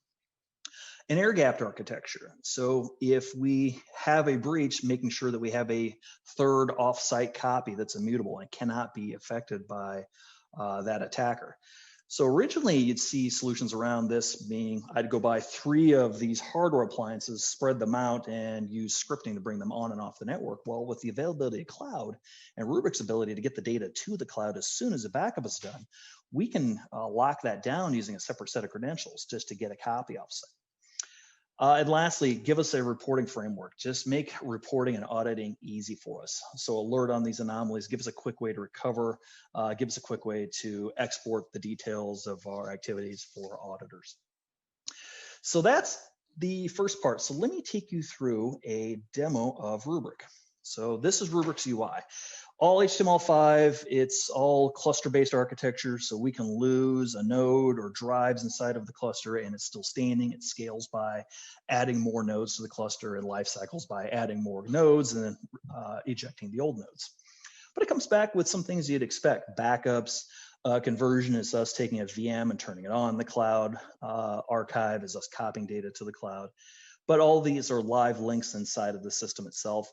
An air-gapped architecture. So if we have a breach, making sure that we have a third off-site copy that's immutable and cannot be affected by that attacker. So originally you'd see solutions around this being, I'd go buy 3 of these hardware appliances, spread them out, and use scripting to bring them on and off the network. Well, with the availability of cloud and Rubrik's ability to get the data to the cloud as soon as the backup is done, we can lock that down using a separate set of credentials just to get a copy off-site. And lastly, give us a reporting framework. Just make reporting and auditing easy for us. So alert on these anomalies, give us a quick way to recover, give us a quick way to export the details of our activities for auditors. So that's the first part. So let me take you through a demo of Rubrik. So this is Rubrik's UI. All HTML5, it's all cluster-based architecture, so we can lose a node or drives inside of the cluster and it's still standing. It scales by adding more nodes to the cluster and life cycles by adding more nodes and then ejecting the old nodes. But it comes back with some things you'd expect. Backups, conversion is us taking a VM and turning it on the cloud. Archive is us copying data to the cloud. But all these are live links inside of the system itself.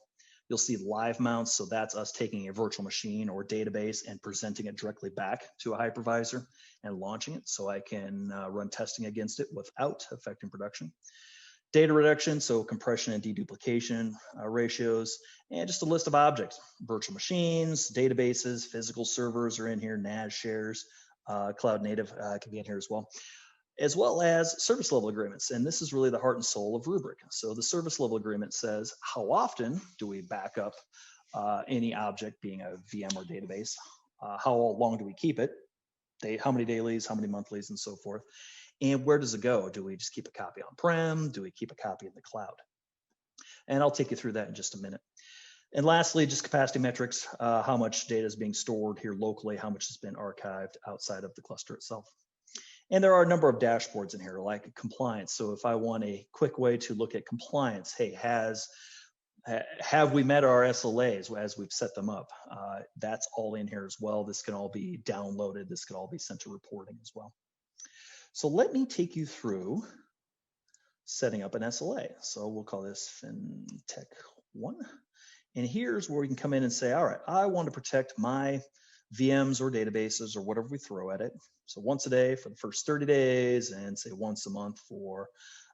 You'll see live mounts, so that's us taking a virtual machine or database and presenting it directly back to a hypervisor and launching it so I can run testing against it without affecting production. Data reduction, so compression and deduplication ratios, and just a list of objects. Virtual machines, databases, physical servers are in here, NAS shares, cloud native can be in here as well. as well as service level agreements. And this is really the heart and soul of Rubrik. So the service level agreement says, how often do we back up any object, being a VM or database? How long do we keep it? How many dailies, how many monthlies, and so forth. And where does it go? Do we just keep a copy on-prem? Do we keep a copy in the cloud? And I'll take you through that in just a minute. And lastly, just capacity metrics, how much data is being stored here locally, how much has been archived outside of the cluster itself. And there are a number of dashboards in here, like compliance. So if I want a quick way to look at compliance, hey, have we met our SLAs as we've set them up? That's all in here as well. This can all be downloaded. This can all be sent to reporting as well. So let me take you through setting up an SLA. So we'll call this FinTech 1. And here's where we can come in and say, all right, I want to protect my VMs or databases or whatever we throw at it. So once a day for the first 30 days and say once a month for,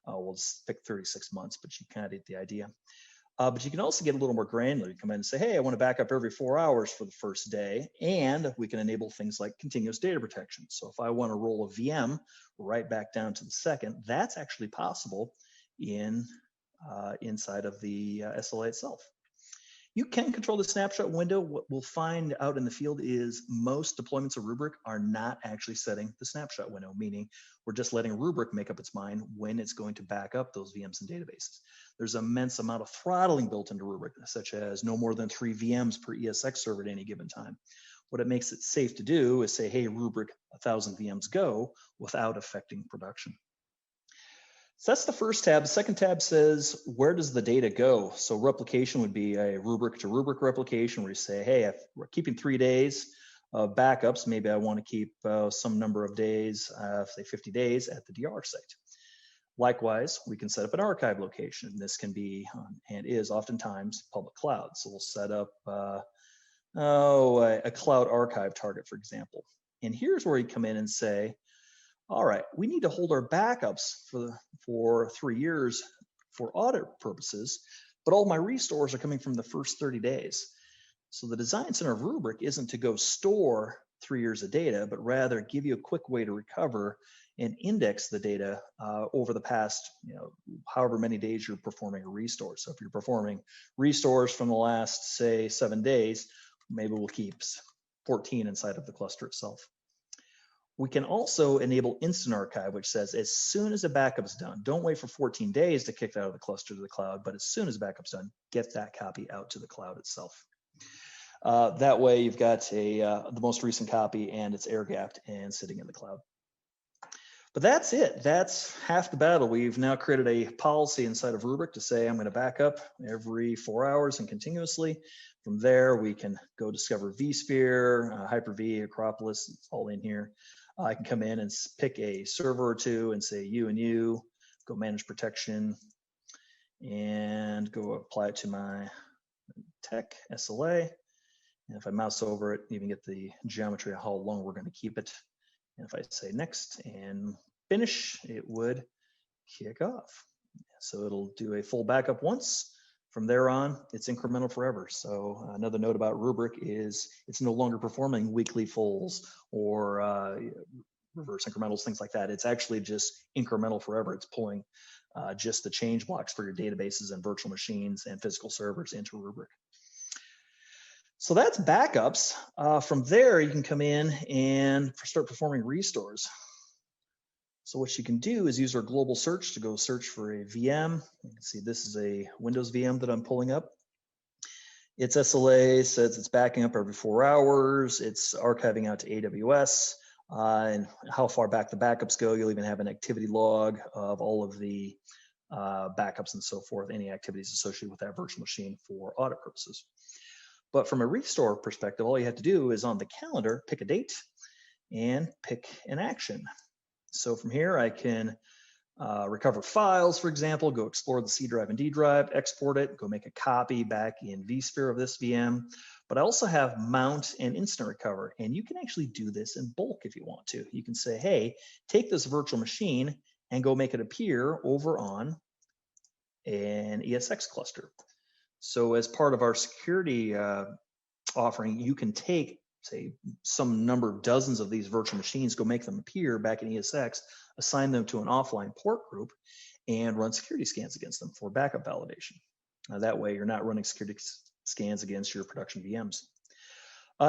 we'll just pick 36 months, but you kind of get the idea. But you can also get a little more granular. You come in and say, hey, I want to back up every 4 hours for the first day. And we can enable things like continuous data protection. So if I want to roll a VM right back down to the second, that's actually possible inside of the SLA itself. You can control the snapshot window. What we'll find out in the field is most deployments of Rubrik are not actually setting the snapshot window, meaning we're just letting Rubrik make up its mind when it's going to back up those VMs and databases. There's an immense amount of throttling built into Rubrik, such as no more than 3 VMs per ESX server at any given time. What it makes it safe to do is say, hey, Rubrik, 1,000 VMs go, without affecting production. So that's the first tab. The second tab says, where does the data go? So replication would be a Rubrik to Rubrik replication where you say, hey, if we're keeping 3 days of backups, maybe I want to keep some number of days, say 50 days at the DR site. Likewise, we can set up an archive location. This can be, and is oftentimes, public cloud. So we'll set up a cloud archive target, for example. And here's where you come in and say, all right, we need to hold our backups for 3 years for audit purposes, but all my restores are coming from the first 30 days. So the design center of Rubrik isn't to go store 3 years of data, but rather give you a quick way to recover and index the data over the past, however many days you're performing a restore. So if you're performing restores from the last, say, 7 days, maybe we'll keep 14 inside of the cluster itself. We can also enable instant archive, which says as soon as a backup's done, don't wait for 14 days to kick it out of the cluster to the cloud, but as soon as a backup's done, get that copy out to the cloud itself. That way you've got the most recent copy and it's air gapped and sitting in the cloud. But that's it. That's half the battle. We've now created a policy inside of Rubrik to say I'm going to back up every 4 hours and continuously. From there, we can go discover vSphere, Hyper-V, Acropolis. It's all in here. I can come in and pick a server or two and say you and you, go manage protection, and go apply it to my tech SLA. And if I mouse over it, you can get the geometry of how long we're going to keep it. And if I say next and finish, it would kick off. So it'll do a full backup once. From there on, it's incremental forever. So another note about Rubrik is it's no longer performing weekly fulls or reverse incrementals, things like that. It's actually just incremental forever. It's pulling just the change blocks for your databases and virtual machines and physical servers into Rubrik. So that's backups. From there, you can come in and start performing restores. So what you can do is use our global search to go search for a VM. You can see this is a Windows VM that I'm pulling up. Its SLA says it's backing up every 4 hours. It's archiving out to AWS. And how far back the backups go. You'll even have an activity log of all of the backups and so forth, any activities associated with that virtual machine for audit purposes. But from a restore perspective, all you have to do is on the calendar, pick a date and pick an action. So from here, I can recover files, for example, go explore the C drive and D drive, export it, go make a copy back in vSphere of this VM. But I also have mount and instant recover. And you can actually do this in bulk if you want to. You can say, hey, take this virtual machine and go make it appear over on an ESX cluster. So as part of our security offering, you can take say, some number of dozens of these virtual machines, go make them appear back in ESX, assign them to an offline port group, and run security scans against them for backup validation. That way, you're not running security scans against your production VMs.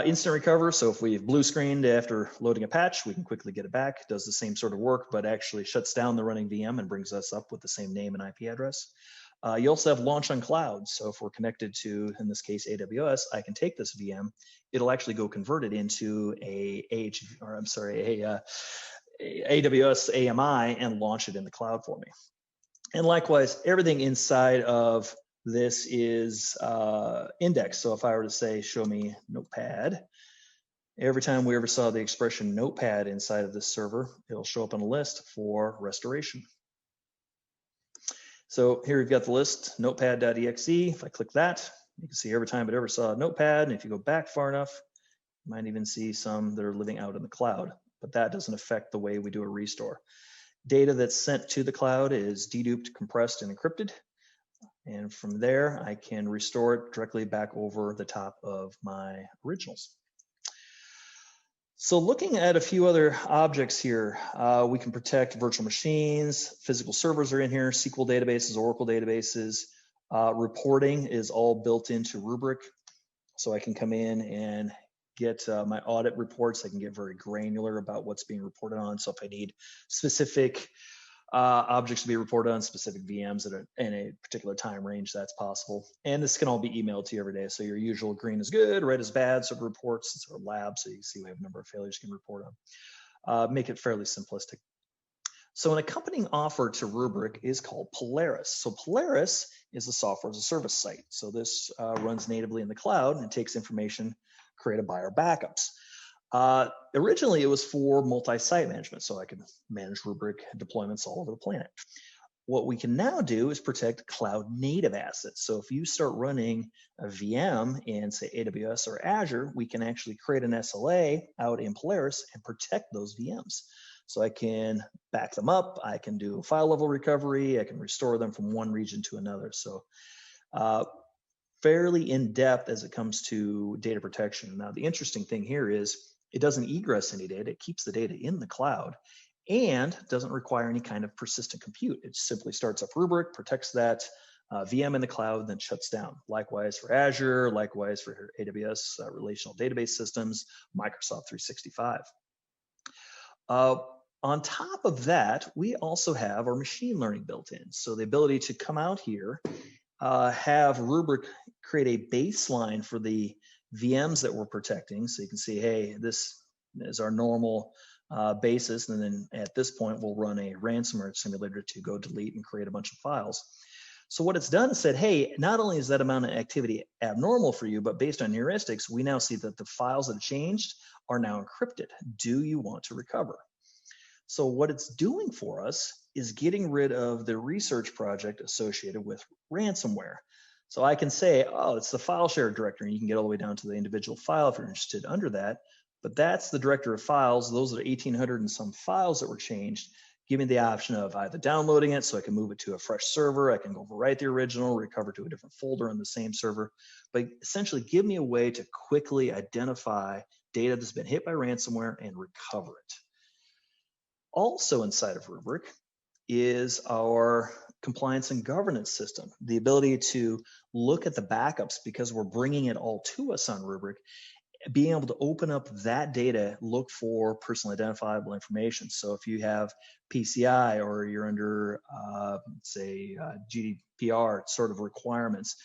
Instant recover, so if we've blue screened after loading a patch, we can quickly get it back. It does the same sort of work, but actually shuts down the running VM and brings us up with the same name and IP address. You also have launch on cloud. So if we're connected to, in this case, AWS, I can take this VM. It'll actually go convert it into AWS AMI and launch it in the cloud for me. And likewise, everything inside of this is indexed. So if I were to say, show me Notepad, every time we ever saw the expression Notepad inside of this server, it'll show up on a list for restoration. So here we've got the list, notepad.exe. If I click that, you can see every time it ever saw a Notepad. And if you go back far enough, you might even see some that are living out in the cloud. But that doesn't affect the way we do a restore. Data that's sent to the cloud is deduped, compressed, and encrypted. And from there, I can restore it directly back over the top of my originals. So looking at a few other objects here, we can protect virtual machines, physical servers are in here, SQL databases, Oracle databases. Reporting is all built into Rubrik. So I can come in and get my audit reports. I can get very granular about what's being reported on. So if I need specific objects to be reported on, specific VMs in a particular time range, that's possible. And this can all be emailed to you every day. So your usual green is good, red is bad sort of reports. It's our lab, so you can see we have a number of failures you can report on. Make it fairly simplistic. So an accompanying offer to Rubrik is called Polaris. So Polaris is a software as a service site. So this runs natively in the cloud and takes information created by our backups. Originally, it was for multi-site management, so I could manage Rubrik deployments all over the planet. What we can now do is protect cloud-native assets. So if you start running a VM in, say, AWS or Azure, we can actually create an SLA out in Polaris and protect those VMs. So I can back them up, I can do file level recovery, I can restore them from one region to another. So fairly in-depth as it comes to data protection. Now, the interesting thing here is it doesn't egress any data. It keeps the data in the cloud and doesn't require any kind of persistent compute. It simply starts up Rubrik, protects that VM in the cloud, then shuts down. Likewise for Azure, likewise for AWS relational database systems, Microsoft 365. On top of that, we also have our machine learning built in. So the ability to come out here, have Rubrik create a baseline for the VMs that we're protecting. So you can see, hey, this is our normal basis. And then at this point, we'll run a ransomware simulator to go delete and create a bunch of files. So what it's done is said, hey, not only is that amount of activity abnormal for you, but based on heuristics, we now see that the files that have changed are now encrypted. Do you want to recover? So what it's doing for us is getting rid of the research project associated with ransomware. So I can say, oh, it's the file share directory, and you can get all the way down to the individual file if you're interested under that. But that's the directory of files. Those are 1,800 and some files that were changed. Give me the option of either downloading it so I can move it to a fresh server. I can go overwrite the original, recover to a different folder on the same server. But essentially give me a way to quickly identify data that's been hit by ransomware and recover it. Also inside of Rubrik is our compliance and governance system, the ability to look at the backups because we're bringing it all to us on Rubrik, being able to open up that data, look for personally identifiable information. So if you have PCI or you're under, say, GDPR sort of requirements,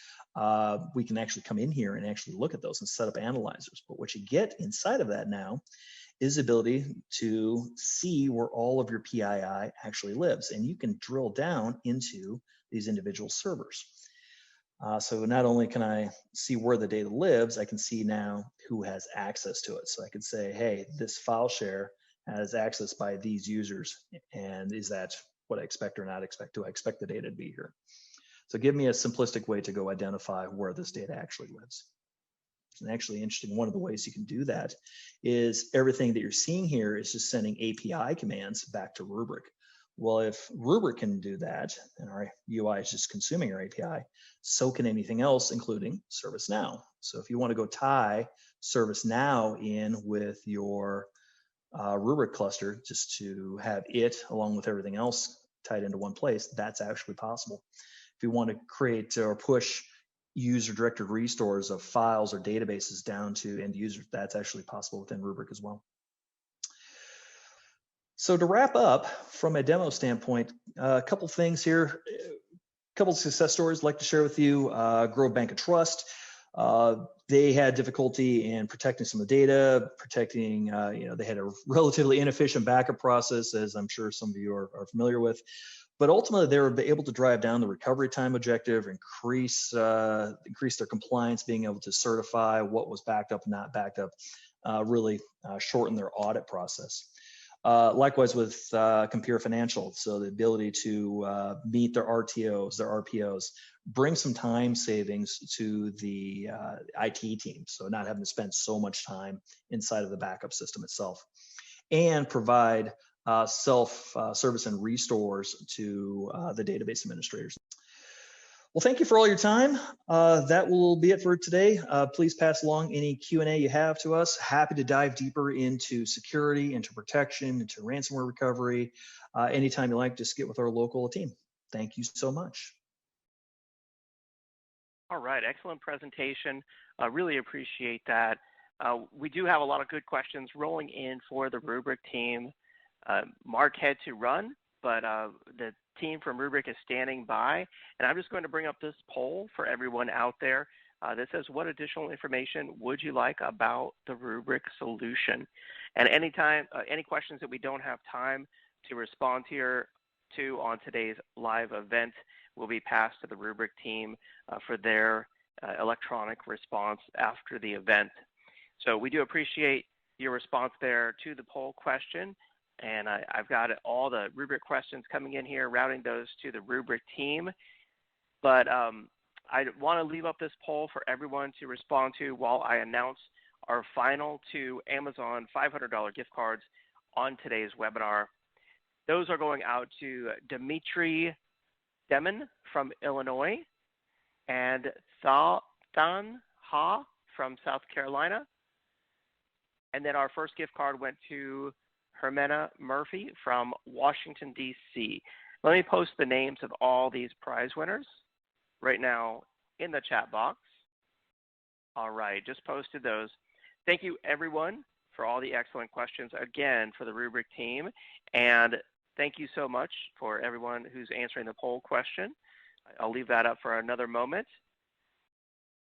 we can actually come in here and actually look at those and set up analyzers. But what you get inside of that now is the ability to see where all of your PII actually lives. And you can drill down into these individual servers. So not only can I see where the data lives, I can see now who has access to it. So I could say, hey, this file share has access by these users. And is that what I expect or not expect? Do I expect the data to be here? So give me a simplistic way to go identify where this data actually lives. And actually interesting, one of the ways you can do that is everything that you're seeing here is just sending API commands back to Rubrik. Well, if Rubrik can do that, and our UI is just consuming our API, so can anything else, including ServiceNow. So if you want to go tie ServiceNow in with your Rubrik cluster, just to have it along with everything else tied into one place, that's actually possible. If you want to create or push user-directed restores of files or databases down to end users, that's actually possible within Rubrik as well. So to wrap up, from a demo standpoint, a couple things here, a couple of success stories I'd like to share with you. Grove Bank of Trust. They had difficulty in protecting some of the data, protecting, they had a relatively inefficient backup process, as I'm sure some of you are familiar with. But ultimately, they were able to drive down the recovery time objective, increase their compliance, being able to certify what was backed up and not backed up, really shorten their audit process. Likewise with Compare Financial, so the ability to meet their RTOs, their RPOs, bring some time savings to the IT team, so not having to spend so much time inside of the backup system itself, and provide self-service and restores to the database administrators. Well, thank you for all your time. That will be it for today. Please pass along any Q&A you have to us. Happy to dive deeper into security, into protection, into ransomware recovery. Anytime you like, just get with our local team. Thank you so much. All right, excellent presentation. I really appreciate that. We do have a lot of good questions rolling in for the Rubrik team. Mark had to run, but the team from Rubrik is standing by, and I'm just going to bring up this poll for everyone out there that says, what additional information would you like about the Rubrik solution? And any questions that we don't have time to respond to on today's live event will be passed to the Rubrik team for their electronic response after the event. So we do appreciate your response there to the poll question. And I've got all the Rubrik questions coming in here, routing those to the Rubrik team. But I want to leave up this poll for everyone to respond to while I announce our final 2 Amazon $500 gift cards on today's webinar. Those are going out to Dimitri Demon from Illinois and Than Ha from South Carolina. And then our first gift card went to Hermena Murphy from Washington, D.C. Let me post the names of all these prize winners right now in the chat box. All right, just posted those. Thank you, everyone, for all the excellent questions, again, for the Rubrik team. And thank you so much for everyone who's answering the poll question. I'll leave that up for another moment.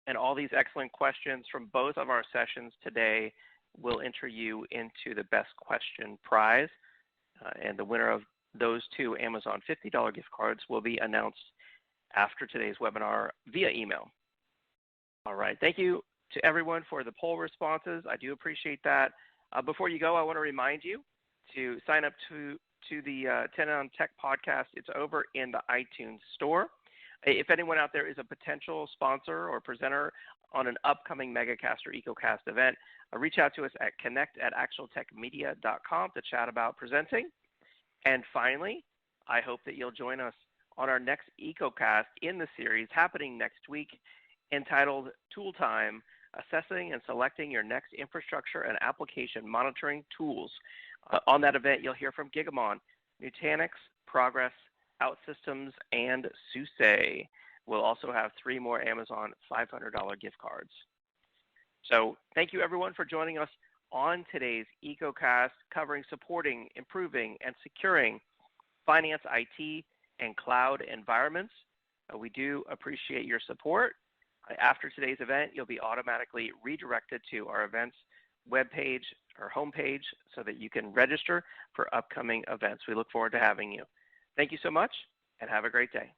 And all these excellent questions from both of our sessions today will enter you into the best question prize. And the winner of those 2 Amazon $50 gift cards will be announced after today's webinar via email. All right, thank you to everyone for the poll responses. I do appreciate that. Before you go, I want to remind you to sign up to the 10 on Tech podcast. It's over in the iTunes store. If anyone out there is a potential sponsor or presenter on an upcoming MegaCast or EcoCast event, reach out to us at connect@actualtechmedia.com to chat about presenting. And finally, I hope that you'll join us on our next EcoCast in the series happening next week, entitled Tool Time, Assessing and Selecting Your Next Infrastructure and Application Monitoring Tools. On that event, you'll hear from Gigamon, Nutanix, Progress, OutSystems, and SUSE. We'll also have 3 more Amazon $500 gift cards. So thank you, everyone, for joining us on today's EcoCast, covering supporting, improving, and securing finance, IT, and cloud environments. We do appreciate your support. After today's event, you'll be automatically redirected to our events webpage or homepage so that you can register for upcoming events. We look forward to having you. Thank you so much, and have a great day.